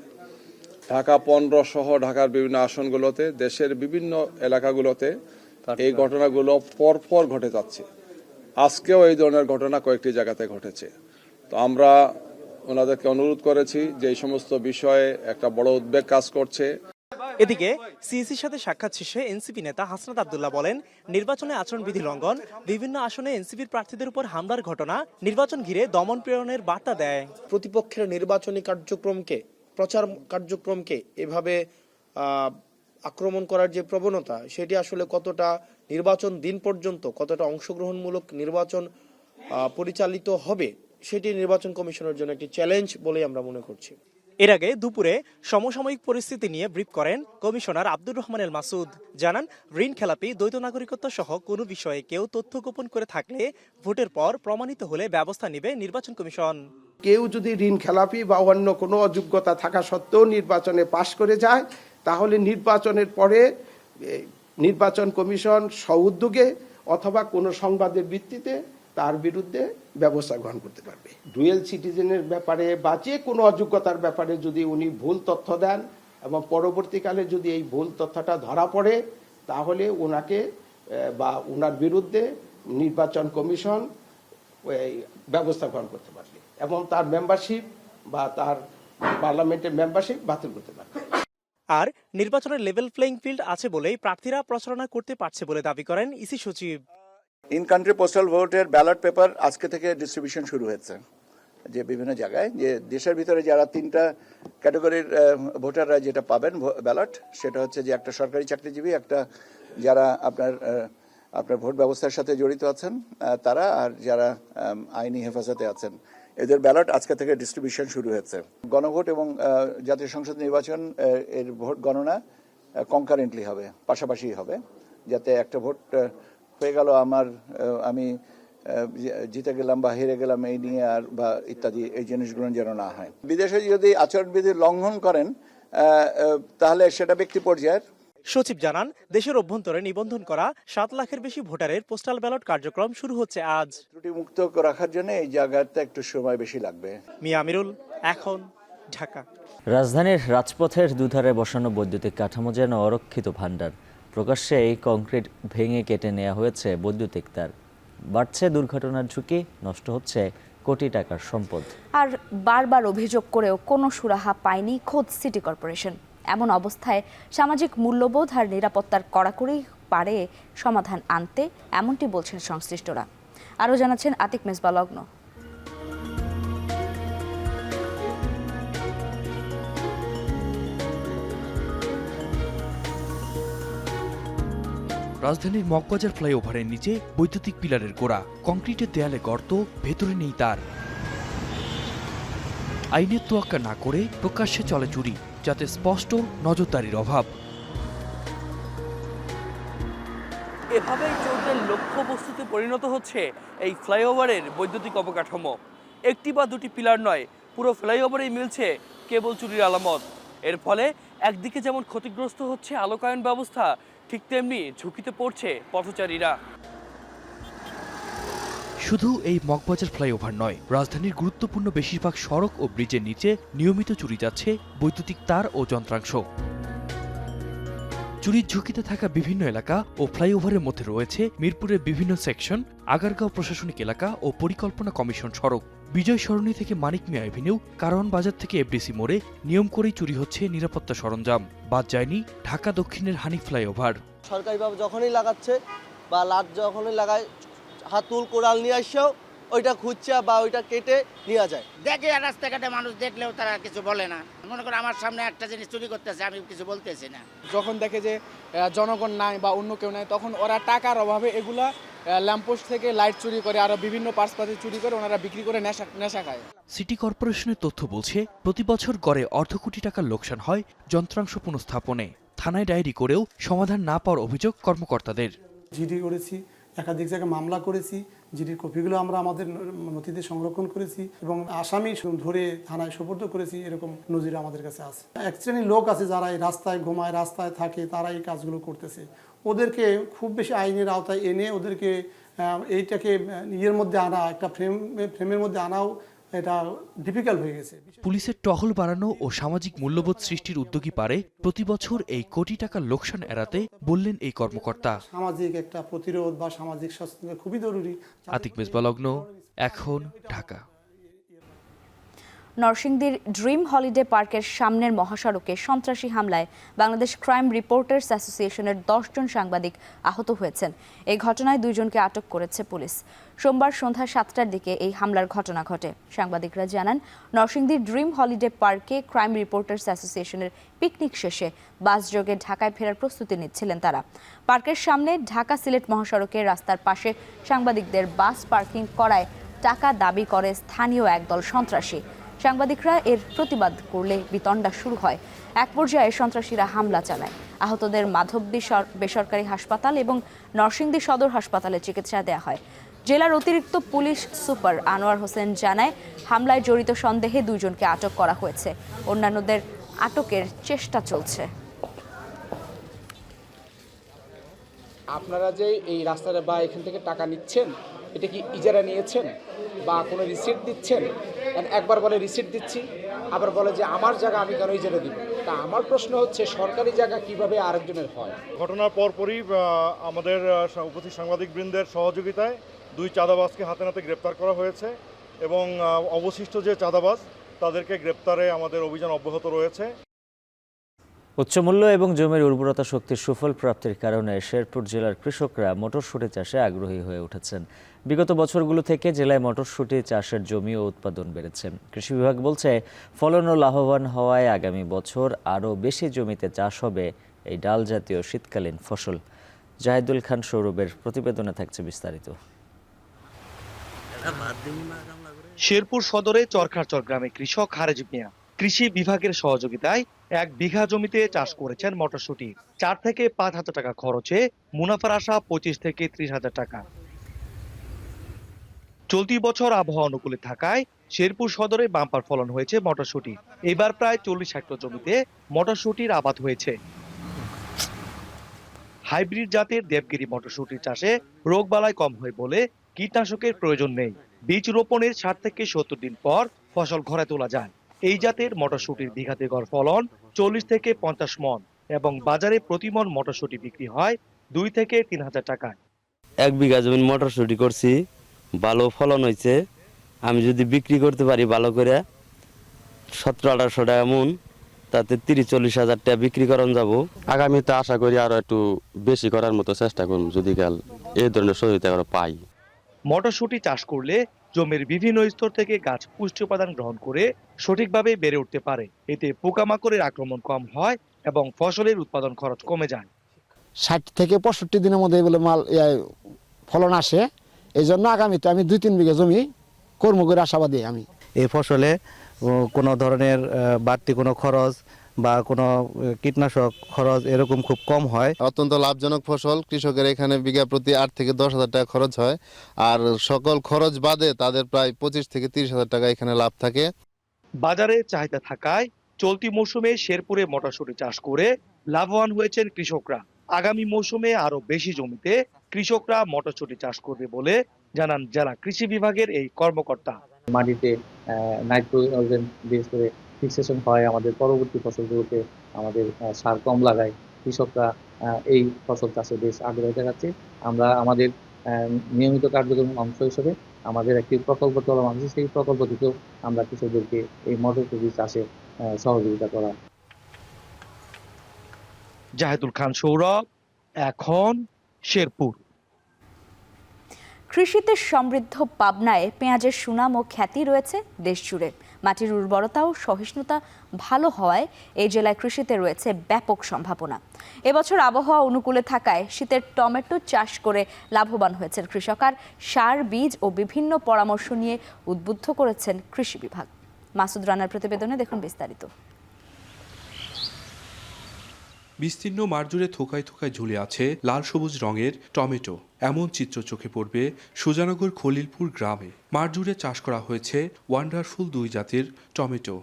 ঢাকা 15 সহ ঢাকার বিভিন্ন আসনগুলোতে, দেশের বিভিন্ন এলাকাগুলোতে এই ঘটনাগুলো পরপর ঘটে যাচ্ছে। আজকেও এই ধরনের ঘটনা কয়েকটি জায়গাতে ঘটেছে। তো আমরা ওনাদেরকে অনুরোধ করেছি যে এই সমস্ত বিষয়ে একটা বড় উদ্বেগ কাজ করছে। এদিকে সিইসির সাথে সাক্ষাৎ শেষে এনসিপি নেতা হাসনাত আব্দুল্লাহ বলেন, নির্বাচনে আচরণবিধি লঙ্ঘন, বিভিন্ন আসনে এনসিপির প্রার্থীদের উপর হামলার ঘটনা নির্বাচন ঘিরে দমন প্রেরণের বার্তা দেয়। প্রতিপক্ষের নির্বাচনী কার্যক্রমকে, প্রচার কার্যক্রমকে এভাবে আক্রমণ করার যে প্রবণতা, সেটি আসলে কতটা নির্বাচন দিন পর্যন্ত কতটা অংশগ্রহণমূলক নির্বাচন পরিচালিত হবে, সেটি নির্বাচন কমিশনের জন্য একটি চ্যালেঞ্জ বলে আমরা মনে করছি। এর আগে দুপুরে সমসাময়িক পরিস্থিতি নিয়ে ব্রিফ করেন কমিশনার আব্দুর রহমান এল মাসুদ। জানান, ঋণ খেলাপি, দ্বৈত নাগরিকত্ব সহ কোনো বিষয়ে কেউ তথ্য গোপন করে থাকলে ভোটের পর প্রমাণিত হলে ব্যবস্থা নেবে নির্বাচন কমিশন। কেউ যদি ঋণ খেলাপি বা অন্য কোনো অযোগ্যতা থাকা সত্ত্বেও নির্বাচনে পাশ করে যায়, তাহলে নির্বাচনের পরে নির্বাচন কমিশন স্বউদ্যোগে অথবা কোনো সংবাদের ভিত্তিতে তার বিরুদ্ধে ব্যবস্থা গ্রহণ করতে পারবে। ডুয়েল সিটিজেনের ব্যাপারে বা যে কোনো অযোগ্যতার ব্যাপারে যদি উনি ভুল তথ্য দেন এবং পরবর্তীকালে যদি এই ভুল তথ্যটা ধরা পড়ে, তাহলে ওনাকে বা ওনার বিরুদ্ধে নির্বাচন কমিশন ব্যবস্থা গ্রহণ করতে পারবে এবং তার মেম্বারশিপ বা তার পার্লামেন্টের মেম্বারশিপ বাতিল করতে পারবে। আর নির্বাচনের লেভেল প্লেইং ফিল্ড আছে বলেই প্রার্থীরা প্রচারণা করতে পারছে বলে দাবি করেন ইসি সচিব। ইন কান্ট্রি পোস্টাল ভোটের ব্যালট পেপার আজকে থেকে ডিস্ট্রিবিউশন শুরু হয়েছে, যে বিভিন্ন জায়গায়, যে দেশের ভিতরে যারা 3টা ক্যাটাগরির ভোটাররা যেটা পাবেন ব্যালট, সেটা হচ্ছে যে একটা সরকারি চাকরিজীবী, একটা যারা আপনার ভোট ব্যবস্থার সাথে জড়িত আছেন তারা, আর যারা আইনি হেফাজতে আছেন, এদের ব্যালট আজকে থেকে ডিস্ট্রিবিউশন শুরু হয়েছে। গণভোট এবং জাতীয় সংসদ নির্বাচন এর ভোট গণনা কনকারেন্টলি হবে, পাশাপাশি হবে, যাতে একটা ভোট হয়ে গেল আমি জিতে গেলাম বা হেরে গেলাম এই নিয়ে আর বা ইত্যাদি এই জিনিসগুলো যেন না হয়। বিদেশে যদি আচরণবিধি লঙ্ঘন করেন তাহলে সেটা ব্যক্তি পর্যায়ের। সচিব জানান, দেশের অভ্যন্তরে নিবন্ধন করা 7 লাখের বেশি ভোটারের পোস্টাল ব্যালট কার্যক্রম শুরু হচ্ছে আজ। ত্রুটিমুক্ত রাখার জন্য এই জায়গাতে একটু সময় বেশি লাগবে। মিয়া আমিরুল, এখন, ঢাকা। রাজধানীর রাজপথের দুধারে বসানো বৈদ্যুতিক কাঠামো যেন অরক্ষিত ভাণ্ডার। প্রকাশ্যে এই কংক্রিট ভেঙে কেটে নেওয়া হয়েছে বৈদ্যুতিক তার। বাড়ছে দুর্ঘটনার ঝুঁকি, নষ্ট হচ্ছে কোটি টাকার সম্পদ। আর বারবার অভিযোগ করেও কোনো সুরাহা পায়নি খোদ সিটি কর্পোরেশন। এমন অবস্থায় সামাজিক মূল্যবোধ আর নিরাপত্তার কড়াকড়ি পারে সমাধান আনতে, এমনটি বলছেন সংশ্লিষ্টরা। আরও জানাচ্ছেন আতিক মেজবা লগ্ন। রাজধানীর মগবাজার ফ্লাইওভারের নিচে বৈদ্যুতিক পিলারের গোড়া, কংক্রিটের দেয়ালে গর্ত, ভেতরে নেই তার। আইনের তোয়াক্কা না করে প্রকাশ্যে চলে চুরি, যাতে স্পষ্ট নজরদারির অভাব। এভাবেই চোরদের লক্ষ্যবস্তুতে পরিণত হচ্ছে এই ফ্লাইওভারের বৈদ্যুতিক অবকাঠামো। একটি বা দুটি পিলার নয়, পুরো ফ্লাইওভারেই মিলছে কেবল চুরির আলামত। এর ফলে একদিকে যেমন ক্ষতিগ্রস্ত হচ্ছে আলোকায়ন ব্যবস্থা, ঠিক তেমনি ঝুঁকিতে পড়ছে পথচারীরা। শুধু এই মগবাজার ফ্লাইওভার নয়, রাজধানীর গুরুত্বপূর্ণ বেশিরভাগ সড়ক ও ব্রিজের নিচে নিয়মিত চুরি যাচ্ছে বৈদ্যুতিক তার ও যন্ত্রাংশ। চুরির ঝুঁকিতে থাকা বিভিন্ন এলাকা ও ফ্লাইওভারের মধ্যে রয়েছে মিরপুরের বিভিন্ন সেকশন, আগারগাঁও প্রশাসনিক এলাকা ও পরিকল্পনা কমিশন সড়ক। বিজয় সরণি থেকে মানিক মিয়া এভিনিউ, কারওয়ান বাজার থেকে এফডিসি মোড়ে নিয়ম করেই চুরি হচ্ছে নিরাপত্তা সরঞ্জাম। বাদ যায়নি ঢাকা দক্ষিণের হানিফ ফ্লাইওভার। সরকারিভাবে যখনই লাগাচ্ছে বা লাট যখনই লাগায়, হাতুল কোড়াল নিয়ে আসেও ওইটা খুঁজছে বা ওইটা কেটে নিয়ে যায়। দেখে রাস্তাঘাটে মানুষ দেখলেও তারা কিছু বলে না। মনে করো আমার সামনে একটা জিনিস চুরি করতেছে, আমি কিছু বলতেছি না। যখন দেখে যে জনগণ নাই বা অন্য কেউ নাই, তখন ওরা টাকার অভাবে এগুলা ল্যাম্পপোস্ট থেকে লাইট চুরি করে, আরো বিভিন্ন পার্সপাতি চুরি করে ওনারা বিক্রি করে নেশা খায়। সিটি কর্পোরেশনের তথ্য বলছে, প্রতি বছর গড়ে অর্ধ কোটি টাকার লোকসান হয় যন্ত্রাংশ পুনঃস্থাপনে। থানায় ডায়েরি করেও সমাধান না পাওয়ার অভিযোগ কর্মকর্তাদের। জিডি করেছি, একাধিক জায়গায় মামলা করেছি, জিডির কপিগুলো আমরা আমাদের নথিতে সংরক্ষণ করেছি এবং আসামি ধরে থানায় সোপর্দ করেছি। এরকম নজির আমাদের কাছে আছে। এক শ্রেণীর লোক আছে যারা এই রাস্তায় ঘুমায়, রাস্তায় থাকে, তারা এই কাজগুলো করতেছে। ওদেরকে খুব বেশি আইনের আওতায় এনে ওদেরকে এইটাকে ইয়ের মধ্যে আনা, একটা ফ্রেমের মধ্যে আনাও এটা ডিফিকাল্ট হয়ে গেছে। পুলিশের টহল বাড়ানো ও সামাজিক মূল্যবোধ সৃষ্টির উদ্যোগী পারে প্রতি বছর এই কোটি টাকার লোকসান এড়াতে, বললেন এই কর্মকর্তা। সামাজিক একটা প্রতিরোধ বা সামাজিক সচেতনতা খুবই জরুরি। আতিক মেজবা লগ্ন, এখন, ঢাকা। নরসিংদীর ড্রিম হলিডে পার্কের সামনের মহাসড়কে সন্ত্রাসী হামলায় বাংলাদেশ ক্রাইম রিপোর্টার্স অ্যাসোসিয়েশনের 10 জন সাংবাদিক আহত হয়েছেন। এই ঘটনায় 2 জনকে আটক করেছে পুলিশ। সোমবার সন্ধ্যা 7টার দিকে এই হামলার ঘটনা ঘটে। সাংবাদিকরা জানান, নরসিংদীর ড্রিম হলিডে পার্কে ক্রাইম রিপোর্টার্স অ্যাসোসিয়েশনের পিকনিক শেষে বাস যোগে ঢাকায় ফেরার প্রস্তুতি নিচ্ছিলেন তারা। পার্কের সামনে ঢাকা সিলেট মহাসড়কে রাস্তার পাশে সাংবাদিকদের বাস পার্কিং করায় টাকা দাবি করে স্থানীয় একদল সন্ত্রাসী। সাংবাদিকরা এর প্রতিবাদ করলে বিতণ্ডা শুরু হয়। এক পর্যায়ে সন্ত্রাসীরা হামলা চালায়। আহতদের মাধবদী বেসরকারি হাসপাতাল এবং নরসিংদী সদর হাসপাতালে চিকিৎসা দেওয়া হয়। জেলার অতিরিক্ত পুলিশ সুপার আনোয়ার হোসেন জানায়, হামলায় জড়িত সন্দেহে 2 জনকে আটক করা হয়েছে। অন্যান্যদের আটকের চেষ্টা চলছে। আপনারা যে এই রাস্তাটা বা এখান থেকে টাকা নিচ্ছেন, এটা কি ইজারা নিয়েছেন বা কোনো রিসিট দিচ্ছেন? একবার বলে রিসিট দিচ্ছি, আবার বলে যে আমার জায়গা আমি কেন ইজারা দিব। তা আমার প্রশ্ন হচ্ছে, সরকারি জায়গা কিভাবে আরেকজনের হয়? ঘটনার পরপরই আমাদের উপস্থিত সাংবাদিকবৃন্দের সহযোগিতায় 2 চাঁদাবাজকে হাতে নাতে গ্রেপ্তার করা হয়েছে এবং অবশিষ্ট যে চাঁদাবাজ তাদেরকে গ্রেপ্তারে আমাদের অভিযান অব্যাহত রয়েছে। উচ্চমূল্য এবং জমির উর্বরতা শক্তির সুফল প্রাপ্তির কারণে শেরপুর জেলার কৃষকরা মটরশুঁটি চাষে আগ্রহী হয়ে উঠেছেন। বিগত বছরগুলো থেকে জেলায় মটরশুঁটি চাষের জমি ও উৎপাদন বেড়েছে। কৃষি বিভাগ বলছে, ফলন ও লাভবান হওয়ায় আগামী বছর আরও বেশি জমিতে চাষ হবে এই ডাল জাতীয় শীতকালীন ফসল। জাহিদুল খান সৌরভের প্রতিবেদনে থাকছে বিস্তারিত। শেরপুর সদরে চরখারচর গ্রামে কৃষক হারেজ মিয়া কৃষি বিভাগের সহযোগিতায় 1 বিঘা জমিতে চাষ করেছেন মটরশুঁটি। 4 থেকে 5 হাজার টাকা খরচে মুনাফার আশা 25 থেকে 30 হাজার টাকা। চলতি বছর আবহাওয়া অনুকূলে থাকায় শেরপুর সদরে বাম্পার ফলন হয়েছে মটরশুঁটি। এবার প্রায় 40 হেক্টর জমিতে মটরশুঁটির আবাদ হয়েছে। হাইব্রিড জাতের দেবগিরি মটরশুঁটি চাষে রোগবালাই কম হয় বলে কীটনাশকের প্রয়োজন নেই। বীজ রোপণের 60 থেকে 70 দিন পর ফসল ঘরে তোলা যায়। এই জাতের মটরশুঁটির বিঘাতে গড় ফলন 40 থেকে 50 মণ এবং বাজারে প্রতি মণ মটরশুঁটি বিক্রি হয় 2 থেকে 3 হাজার টাকায়। 1 বিঘা জমি মটরশুঁটি করছি, ভালো ফলন হয়েছে। আমি যদি বিক্রি করতে পারি ভালো করে 1700-1800 টাকা মণ, তাতে 30-40 হাজার টাকা বিক্রি করান যাব। আগামীতে আশা করি আরো একটু বেশি করার মতো চেষ্টা করব যদি কাল এই ধরনের সহযোগিতা পাই। মটরশুঁটি চাষ করলে জমির বিভিন্ন স্তর থেকে গাছ পুষ্টি উপাদান গ্রহণ করে সঠিকভাবে বেড়ে উঠতে পারে। এতে পোকামাকড়ের আক্রমণ কম হয় এবং ফসলের উৎপাদন খরচ কমে যায়। 60 থেকে 65 দিনের মধ্যে বলে ফলন আসে। এই জন্য আগামীতে আমি 2-3 বিঘা জমি কর্ম করে আশাবাদী। আমি এই ফসলে কোনো ধরনের বাড়তি কোনো খরচ বা কোনো কীটনাশক খরচ এরকম খুব কম হয়। অত্যন্ত লাভজনক ফসল। কৃষকের এখানে বিঘা প্রতি 8 থেকে 10 হাজার টাকা খরচ হয়, আর সকল খরচ বাদে তাদের প্রায় 25 থেকে 30 হাজার টাকা এখানে লাভ থাকে। বাজারে চাহিদা থাকায় চলতি মৌসুমে শেরপুরে মটরশুঁটি চাষ করে লাভবান হয়েছেন কৃষকরা। আগামী মৌসুমে আরো বেশি জমিতে কৃষকরা মটরশুঁটি চাষ করবে বলে জানান জেলা কৃষি বিভাগের এই কর্মকর্তা। মাটিতে নাইট্রোজেন বেস করে ফিক্সেশন হয়, আমাদের পরবর্তী ফসলগুলোতে আমাদের সার কম লাগায়। কৃষকরা এই ফসল চাষে বেশ আগ্রহ দেখাচ্ছে। আমরা আমাদের নিয়মিত কার্যক্রমের অংশ হিসেবে আমাদের একটি প্রকল্প চলমান আছে, সেই প্রকল্প থেকেও আমরা কৃষকদেরকে এই মটরশুঁটি চাষে সহযোগিতা করা। জাহেদুল খান সৌরভ, এখন শেরপুর। কৃষিতে সমৃদ্ধ পাবনায় পেঁয়াজের সুনাম ও খ্যাতি রয়েছে দেশ জুড়ে। মাটির উর্বরতা ও সহিষ্ণুতা ভালো হওয়ায় এই জেলায় কৃষিতে রয়েছে ব্যাপক সম্ভাবনা। এবছর আবহাওয়া অনুকূলে থাকায় শীতের টমেটো চাষ করে লাভবান হয়েছেন কৃষক। আর সার, বীজ ও বিভিন্ন পরামর্শ নিয়ে উদ্বুদ্ধ করেছেন কৃষি বিভাগ। মাসুদ রানার প্রতিবেদনে দেখুন বিস্তারিত। বিস্তীর্ণ মাঠ জুড়ে থোকায় থোকায় ঝুলে আছে লাল সবুজ রঙের টমেটো। এমন চিত্র চোখে পড়বে সুজানগর খলিলপুর গ্রামে। মাঠ জুড়ে চাষ করা হয়েছে ওয়ান্ডারফুল 2 জাতের টমেটো।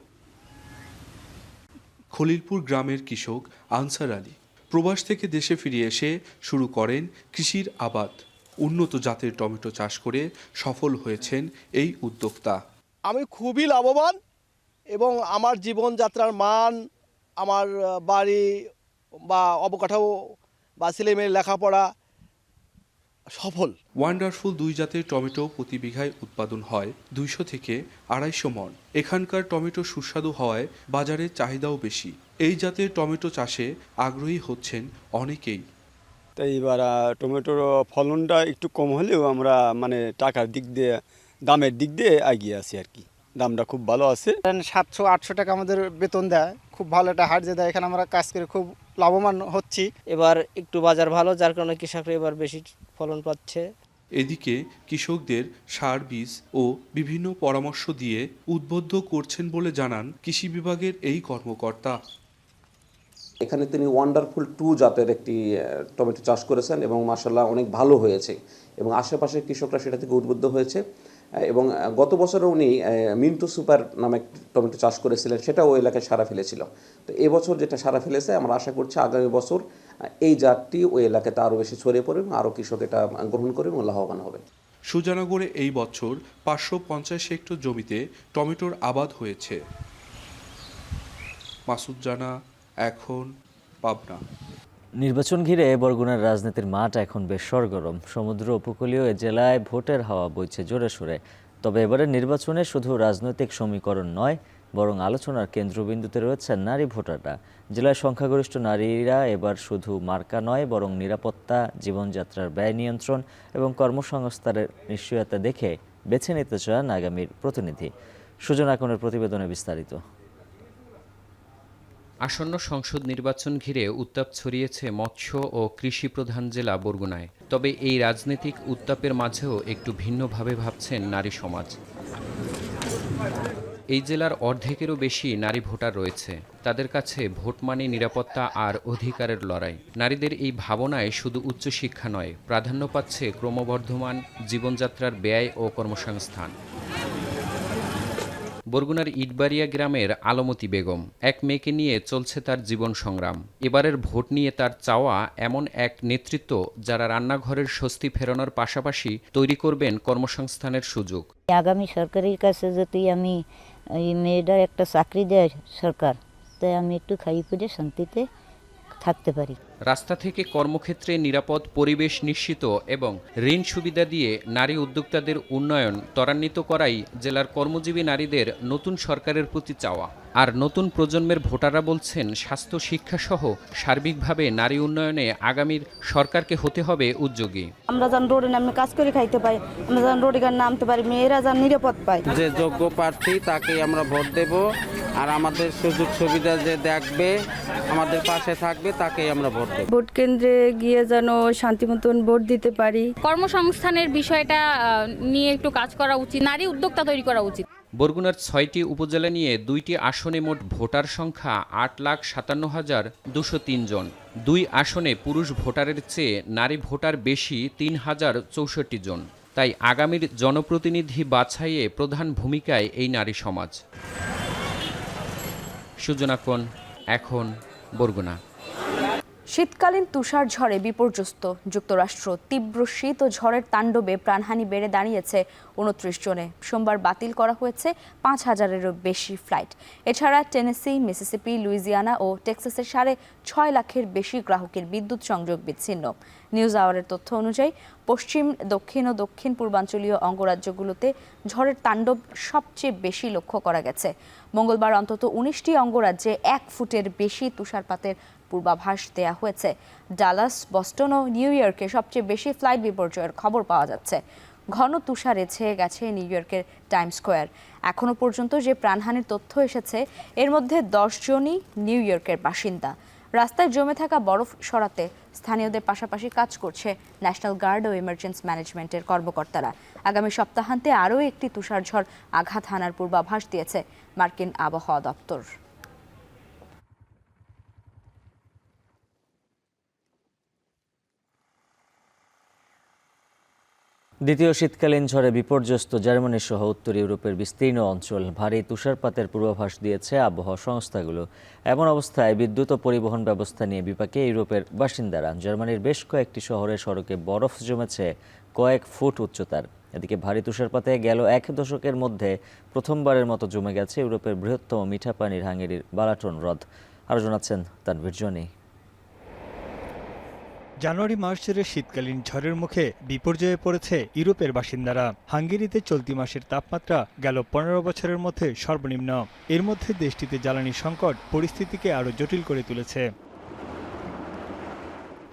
খলিলপুর গ্রামের কৃষক আনসার আলী প্রবাস থেকে দেশে ফিরে এসে শুরু করেন কৃষির আবাদ। উন্নত জাতের টমেটো চাষ করে সফল হয়েছেন এই উদ্যোক্তা। আমি খুবই লাভবান এবং আমার জীবনযাত্রার মান, আমার বাড়ি বা অবকাঠামো বা ছেলেমেয়ের লেখাপড়া সফল। ওয়ান্ডারফুল 2 জাতের টমেটো প্রতি বিঘায় উৎপাদন হয় 200 থেকে 250 মণ। এখানকার টমেটো সুস্বাদু হওয়ায় বাজারে চাহিদাও বেশি। এই জাতের টমেটো চাষে আগ্রহী হচ্ছেন অনেকেই। তাই এবার টমেটোর ফলনটা একটু কম হলেও আমরা টাকার দিক দিয়ে, দামের দিক দিয়ে এগিয়ে আছি আর কি। দামটা খুব ভালো আছে। 700-800 টাকা আমাদের বেতন দেয়, খুব ভালো একটা হাট যে দেয়। এখানে আমরা কাজ করে খুব লাভবান হচ্ছি। এবার একটু বাজার ভালো, যার কারণে কৃষকরা এবার বেশি ফলন পাচ্ছে। এদিকে কৃষকদের সার, বীজ ও বিভিন্ন পরামর্শ দিয়ে উদ্বুদ্ধ করছেন বলে জানান কৃষি বিভাগের এই কর্মকর্তা। এখানে তিনি ওয়ান্ডারফুল 2 জাতের একটি টমেটো চাষ করেছেন এবং মাশাআল্লাহ অনেক ভালো হয়েছে এবং আশেপাশের কৃষকরা সেটা থেকে উদ্বুদ্ধ হয়েছে। এবং গত বছরও উনি মিন্টু সুপার নামে টমেটো চাষ করেছিলেন, সেটা ওই এলাকায় সারা ফেলেছিল। তো এবছর যেটা সারা ফেলেছে, আমরা আশা করছি আগামী বছর এই জাতটি ওই এলাকাতে আরও বেশি ছড়িয়ে পড়বে এবং আরও কৃষক এটা গ্রহণ করে এবং লাভবান হবে। সুজানগরে এই বছর 550 হেক্টর জমিতে টমেটোর আবাদ হয়েছে। মাসুদ জানা, এখন পাবনা। নির্বাচন ঘিরে বরগুনার রাজনীতির মাঠ এখন বেশ সরগরম। সমুদ্র উপকূলীয় এ জেলায় ভোটের হাওয়া বইছে জোরে সোরে। তবে এবারের নির্বাচনে শুধু রাজনৈতিক সমীকরণ নয়, বরং আলোচনার কেন্দ্রবিন্দুতে রয়েছেন নারী ভোটাররা। জেলায় সংখ্যাগরিষ্ঠ নারীরা এবার শুধু মার্কা নয়, বরং নিরাপত্তা, জীবনযাত্রার ব্যয় নিয়ন্ত্রণ এবং কর্মসংস্থানের নিশ্চয়তা দেখে বেছে নিতে চান আগামীর প্রতিনিধি। সুজন আকনের প্রতিবেদনে বিস্তারিত। আসন্ন সংসদ নির্বাচন ঘিরে উত্তাপ ছড়িয়েছে মৎস্য ও কৃষি প্রধান জেলা বরগুনায়। তবে এই রাজনৈতিক উত্তাপের মাঝেও একটু ভিন্নভাবে ভাবছেন নারী সমাজ। এই জেলার অর্ধেকেরও বেশি নারী ভোটার রয়েছে। তাদের কাছে ভোট মানে নিরাপত্তা আর অধিকারের লড়াই। নারীদের এই ভাবনায় শুধু উচ্চশিক্ষা নয়, প্রাধান্য পাচ্ছে ক্রমবর্ধমান জীবনযাত্রার ব্যয় ও কর্মসংস্থান। বরগুনার ইটবাড়িয়া গ্রামের আলমতি বেগম এক মেয়েকে নিয়ে চলছে তার জীবন সংগ্রাম। এবারের ভোট নিয়ে তার চাওয়া এমন এক নেতৃত্ব যারা রান্নাঘরের স্বস্তি ফেরানোর পাশাপাশি তৈরি করবেন কর্মসংস্থানের সুযোগ। আগামী সরকারের কাছে যদি আমি এই মেয়েটার একটা চাকরি দেয় সরকার, তাই আমি একটু খাই পড়ে শান্তিতে থাকতে পারি। রাস্তা থেকে কর্মক্ষেত্রে নিরাপদ পরিবেশ নিশ্চিত এবং ঋণ সুবিধা দিয়ে নারী উদ্যোক্তাদের উন্নয়ন ত্বরান্বিত করাই জেলার কর্মজীবী নারীদের নতুন সরকারের প্রতি চাওয়া। আর নতুন প্রজন্মের ভোটাররা বলছেন স্বাস্থ্য শিক্ষাসহ সার্বিকভাবে নারী উন্নয়নে আগামীর সরকারকে হতে হবে উদ্যোগী। আমরা যেন রোডে নামে কাজ করে খাইতে পাই, আমরা যেন রোডে নামতে পারি, মেয়েরা যেন নিরাপদ পায়। যে যোগ্য প্রার্থী তাকেই আমরা ভোট দেব, আর আমাদের সুযোগ সুবিধা যে দেখবে, আমাদের পাশে থাকবে, তাকেই আমরা ভোট দেব। ভোট কেন্দ্রে গিয়ে যেন শান্তি মতন ভোট দিতে পারি। কর্মসংস্থানের বিষয়টা নিয়ে একটু কাজ করা উচিত, নারী উদ্যোক্তা তৈরি করা উচিত। বরগুনার ৬টি উপজেলা নিয়ে ২টি আসনে মোট ভোটার সংখ্যা ৮,৫৭,২০৩ জন। ২ আসনে পুরুষ ভোটারের চেয়ে নারী ভোটার বেশি ৩,০৬৪ জন। তাই আগামীর জনপ্রতিনিধি বাছাইয়ে প্রধান ভূমিকায় এই নারী সমাজ। সুজনা কোন, এখন, বরগুনা। শীতকালীন তুষার ঝড়ে বিপর্যস্ত যুক্তরাষ্ট্র। তীব্র শীত ও ঝড়ের তাণ্ডবে প্রাণহানি বেড়ে দাঁড়িয়েছে 29 জনে। সোমবার বাতিল করা হয়েছে 5,000-এরও বেশি ফ্লাইট। এছাড়া টেনেসি, মিসিসিপি, লুইজিয়ানা ও টেক্সাসের 6.5 লাখের বেশি গ্রাহকের বিদ্যুৎ সংযোগ বিচ্ছিন্ন। নিউজ আওয়ারের তথ্য অনুযায়ী পশ্চিম, দক্ষিণ ও দক্ষিণ পূর্বাঞ্চলীয় অঙ্গরাজ্যগুলোতে ঝড়ের তাণ্ডব সবচেয়ে বেশি লক্ষ্য করা গেছে। মঙ্গলবার অন্তত 19টি অঙ্গরাজ্যে 1 ফুটের বেশি তুষারপাতের পূর্বাভাস দেয়া হয়েছে। ডালাস, বস্টন ও নিউ ইয়র্কে সবচেয়ে বেশি ফ্লাইট বিপর্যয়ের খবর পাওয়া যাচ্ছে। ঘন তুষারে ছেয়ে গেছে নিউ ইয়র্কের টাইম স্কোয়ার। এখনও পর্যন্ত যে প্রাণহানির তথ্য এসেছে এর মধ্যে 10 জনই নিউ ইয়র্কের বাসিন্দা। রাস্তায় জমে থাকা বরফ সরাতে স্থানীয়দের পাশাপাশি কাজ করছে ন্যাশনাল গার্ড ও ইমার্জেন্সি ম্যানেজমেন্টের কর্মকর্তারা। আগামী সপ্তাহান্তে আরও একটি তুষারঝড় আঘাত হানার পূর্বাভাস দিয়েছে মার্কিন আবহাওয়া দপ্তর। দ্বিতীয় শীতকালীন ঝড়ে বিপর্যস্ত জার্মানি সহ উত্তর ইউরোপের বিস্তীর্ণ অঞ্চল। ভারী তুষারপাতের পূর্বাভাস দিয়েছে আবহাওয়া সংস্থাগুলো। এমন অবস্থায় বিদ্যুৎ ও পরিবহন ব্যবস্থা নিয়ে বিপাকে ইউরোপের বাসিন্দারা। জার্মানির বেশ কয়েকটি শহরের সড়কে বরফ জমেছে কয়েক ফুট উচ্চতার। এদিকে ভারী তুষারপাতে গেল 1 দশকের মধ্যে প্রথমবারের মতো জমে গেছে ইউরোপের বৃহত্তম মিঠা পানির হাঙ্গেরির বালাটন হ্রদ। আরও জানাচ্ছেন তানভীর জনি। জানুয়ারি মাস জুড়ে শীতকালীন ঝড়ের মুখে বিপর্যয়ে পড়েছে ইউরোপের বাসিন্দারা। হাঙ্গেরিতে চলতি মাসের তাপমাত্রা গেল 15 বছরের মধ্যে সর্বনিম্ন। এর মধ্যে দেশটিতে জ্বালানি সংকট পরিস্থিতিকে আরও জটিল করে তুলেছে।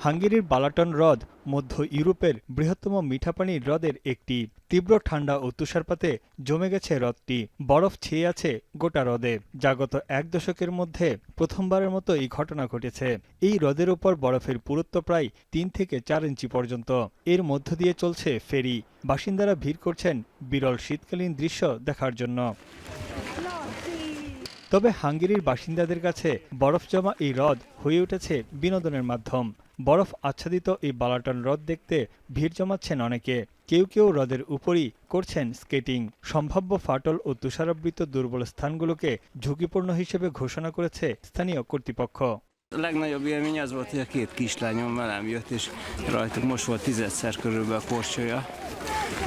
হাঙ্গেরির বালাটন হ্রদ মধ্য ইউরোপের বৃহত্তম মিঠাপানির হ্রদের একটি। তীব্র ঠান্ডা ও তুষারপাতে জমে গেছে হ্রদটি। বরফ ছেয়ে আছে গোটা হ্রদে, যা গত 1 দশকের মধ্যে প্রথমবারের মতো এই ঘটনা ঘটেছে। এই হ্রদের ওপর বরফের পুরুত্ব প্রায় 3 থেকে 4 ইঞ্চি পর্যন্ত। এর মধ্য দিয়ে চলছে ফেরি। বাসিন্দারা ভিড় করছেন বিরল শীতকালীন দৃশ্য দেখার জন্য। তবে হাঙ্গেরির বাসিন্দাদের কাছে বরফ জমা এই হ্রদ হয়ে উঠেছে বিনোদনের মাধ্যম। বরফ আচ্ছাদিত এই বালাটন হ্রদ দেখতে ভিড় জমাচ্ছেন অনেকে। কেউ কেউ হ্রদের উপরই করছেন স্কেটিং। সম্ভাব্য ফাটল ও তুষারাবৃত দুর্বল স্থানগুলোকে ঝুঁকিপূর্ণ হিসেবে ঘোষণা করেছে স্থানীয় কর্তৃপক্ষ। A legnagyobb élmény az volt, hogy a 2 kislányom velem jött, és rajtuk most volt 10-szer körülbelül a korcsolya.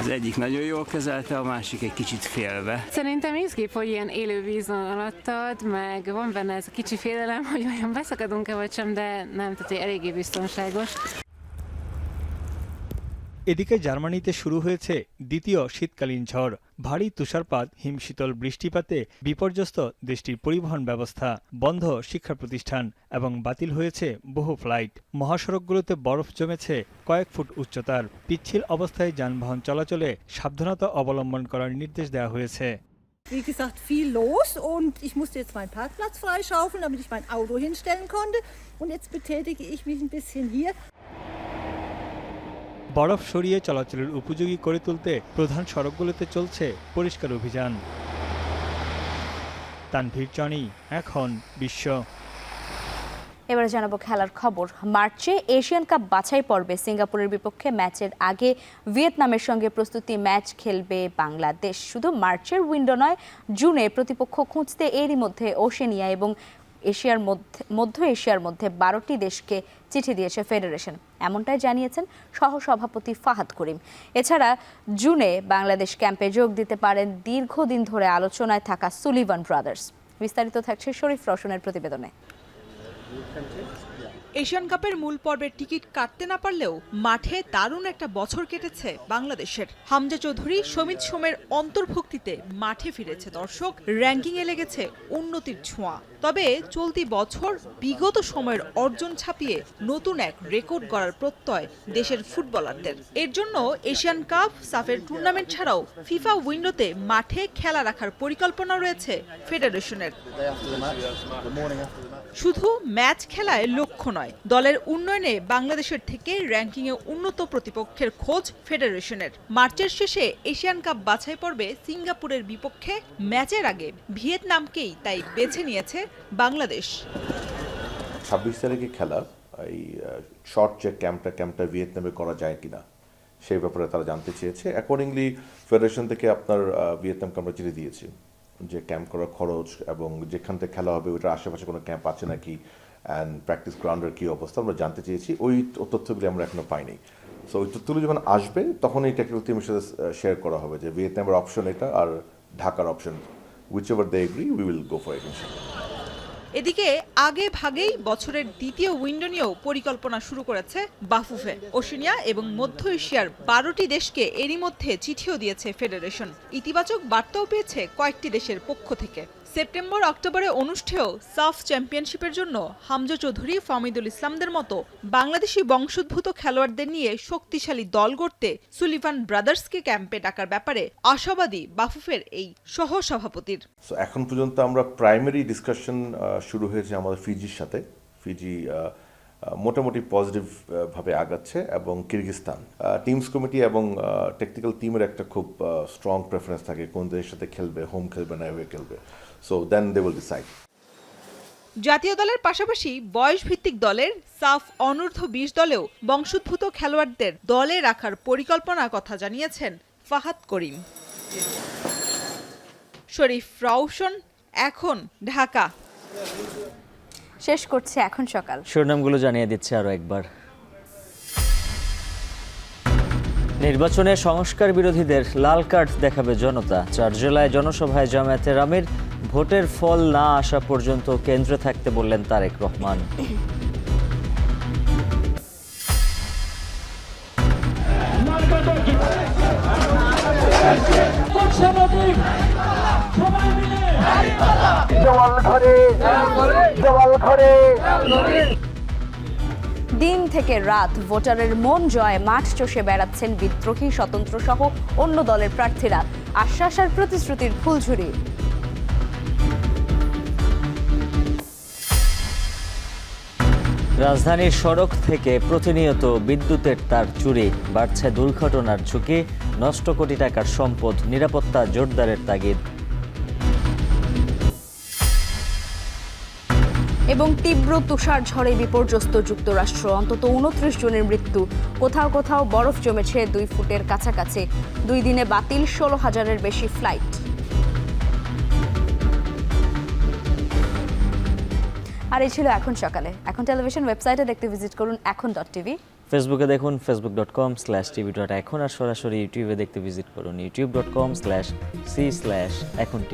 Az egyik nagyon jól kezelte, a másik egy kicsit félve. Szerintem izgép, hogy ilyen élő vízon alattad, meg van benne ez a kicsi félelem, hogy olyan beszakadunk-e vagy sem, de nem, tehát eléggé biztonságos. এদিকে জার্মানিতে শুরু হয়েছে দ্বিতীয় শীতকালীন ঝড়। ভারী তুষারপাত, হিমশীতল বৃষ্টিপাতে বিপর্যস্ত দেশটির পরিবহন ব্যবস্থা, বন্ধ শিক্ষা প্রতিষ্ঠান এবং বাতিল হয়েছে বহু ফ্লাইট। মহাসড়কগুলোতে বরফ জমেছে কয়েক ফুট উচ্চতার। পিচ্ছিল অবস্থায় যানবাহন চলাচলে সাবধানতা অবলম্বন করার নির্দেশ দেওয়া হয়েছে। Wie gesagt, viel los und ich musste jetzt meinen Parkplatz freischaufeln, damit ich mein Auto hinstellen konnte. Und jetzt betätige ich mich ein bisschen hier. বরফ সরিয়ে চলাচলের উপযোগী করে তুলতে প্রধান সড়কগুলোতে চলছে পরিষ্কার অভিযান। তানভীর জনি, এখন বিশ্ব। এবারে জানাবো খেলার খবর। মার্চে এশিয়ান কাপ বাছাই পর্বে সিঙ্গাপুরের বিপক্ষে ম্যাচের আগে ভিয়েতনামের সঙ্গে প্রস্তুতি ম্যাচ খেলবে বাংলাদেশ। শুধু মার্চের উইন্ডো নয়, জুনে প্রতিপক্ষ খুঁজতে এরই মধ্যে ওশেনিয়া এবং মধ্য এশিয়ার মধ্যে 12টি দেশকে চিঠি দিয়েছে ফেডারেশন, এমনটাই জানিয়েছেন সহসভাপতি ফাহাদ করিম। এছাড়া জুনে বাংলাদেশ ক্যাম্পে যোগ দিতে পারেন দীর্ঘদিন ধরে আলোচনায় থাকা সুলিভান ব্রাদার্স। বিস্তারিত থাকছে শরীফ রওশনের প্রতিবেদনে। এশিয়ান কাপের মূল পর্বের টিকিট কাটতে না পারলেও মাঠে দারুণ একটা বছর কেটেছে বাংলাদেশের। হামজা চৌধুরী, সমিত সোমের অন্তর্ভুক্তিতে মাঠে ফিরেছে দর্শক, র্যাঙ্কিংয়ে লেগেছে উন্নতির ছোঁয়া। তবে চলতি বছর বিগত সময়ের অর্জন ছাপিয়ে নতুন এক রেকর্ড গড়ার প্রত্যয় দেশের ফুটবলারদের। এর জন্য এশিয়ান কাপ, সাফের টুর্নামেন্ট ছাড়াও ফিফা উইন্ডোতে মাঠে খেলা রাখার পরিকল্পনা রয়েছে ফেডারেশনের। শুধু ম্যাচ খেলায় লক্ষ্য নয়, দলের উন্নয়নে বাংলাদেশের থেকে র্যাঙ্কিংয়ে উন্নত প্রতিপক্ষের খোঁজ ফেডারেশনের। মার্চের শেষে এশিয়ান কাপ বাছাই পর্বে সিঙ্গাপুরের বিপক্ষে ম্যাচের আগে ভিয়েতনামকেই তাই বেছে নিয়েছে বাংলাদেশ। 26 তারিখে খেলা এই শর্ট যে ক্যাম্পটা ভিয়েতনামে করা যায় কিনা সেই ব্যাপারে তারা জানতে চেয়েছে। অ্যাকর্ডিংলি ফেডারেশন থেকে আপনার ভিয়েতনামকে আমরা চিঠি দিয়েছি যে ক্যাম্প করার খরচ এবং যেখান থেকে খেলা হবে ওইটার আশেপাশে কোনো ক্যাম্প আছে নাকি, অ্যান্ড প্র্যাকটিস গ্রাউন্ডের কী অবস্থা আমরা জানতে চেয়েছি। ওই তথ্যগুলি আমরা এখনো পাইনি। সো ওই তথ্যগুলো যখন আসবে তখন এই টেকনিক্যাল টিমের সাথে শেয়ার করা হবে যে ভিয়েতনামের অপশন এটা আর ঢাকার option, whichever they agree we will go for it. এদিকে আগে ভাগেই বছরের দ্বিতীয় উইন্ডো নিয়েও পরিকল্পনা শুরু করেছে বাফুফে। ওশেনিয়া এবং মধ্য এশিয়ার 12টি দেশকে এরই মধ্যে চিঠিও দিয়েছে ফেডারেশন। ইতিবাচক বার্তাও পেয়েছে কয়েকটি দেশের পক্ষ থেকে। সেপ্টেম্বর অক্টোবরে অনুষ্ঠেয় সাফ চ্যাম্পিয়নশিপের জন্য হামজা চৌধুরী, ফামিদুল ইসলামদের মতো বাংলাদেশি বংশোদ্ভূত খেলোয়াড়দের নিয়ে শক্তিশালী দল গড়তে সুলিভান ব্রাদার্সকে ক্যাম্পে ডাকার ব্যাপারে আশাবাদী বাফুফের এই সহসভাপতির। এখন পর্যন্ত আমরা প্রাইমারি ডিসকাশন শুরু হয়েছে আমাদের ফিজির সাথে। ফিজি মোটামুটি পজিটিভ ভাবে আগাচ্ছে এবং কিরগিজস্তান টিমস কমিটি এবং টেকনিক্যাল টিমের একটা খুব স্ট্রং প্রেফারেন্স থাকে কোন দেশের সাথে খেলবে, হোম খেলবে না অ্যাওয়ে খেলবে। So then they will decide. জাতীয় দলের পাশাপাশি বয়সভিত্তিক দলের সাফ অনূর্ধ্ব 20 দলেও বংশোদ্ভূত খেলোয়াড়দের দলে রাখার পরিকল্পনার কথা জানিয়েছেন ফাহাদ করিম। শরীফ রওশন, এখন, ঢাকা। শেষ করছে এখন সকাল। শিরোনামগুলো জানিয়ে দিচ্ছে আরও একবার। নির্বাচনে সংস্কার বিরোধীদের লাল কার্ড দেখাবে জনতা। 4 জুলাই জনসভায় জামায়াতের আমির ভোটের ফল না আসা পর্যন্ত কেন্দ্রে থাকতে বললেন তারেক রহমান। দিন থেকে রাত ভোটারের মন জয় মাঠ চষে বেড়াচ্ছেন বিদ্রোহী, স্বতন্ত্র সহ অন্য দলের প্রার্থীরা। আশ্বাস আর প্রতিশ্রুতির ফুলঝুরি। রাজধানীর সড়ক থেকে প্রতিনিয়ত বিদ্যুতের তার চুরি, বাড়ছে দুর্ঘটনার ঝুঁকি, নষ্ট কোটি টাকার সম্পদ, নিরাপত্তা জোরদারের তাগিদ। এবং তীব্র তুষার ঝড়ে বিপর্যস্ত যুক্তরাষ্ট্র, অন্তত 29 জনের মৃত্যু। কোথাও কোথাও বরফ জমেছে 2 ফুটের কাছাকাছি। 2 দিনে বাতিল 16,000-এর বেশি ফ্লাইট। আর এই ছিল এখন সকালে। এখন টেলিভিশন ওয়েবসাইটে দেখতে ভিজিট করুন এখন.tv। ফেসবুকে দেখুন facebook.com/tv.এখন, আর সরাসরি ইউটিউবে দেখতে ভিজিট করুন youtube.com/c/echontv।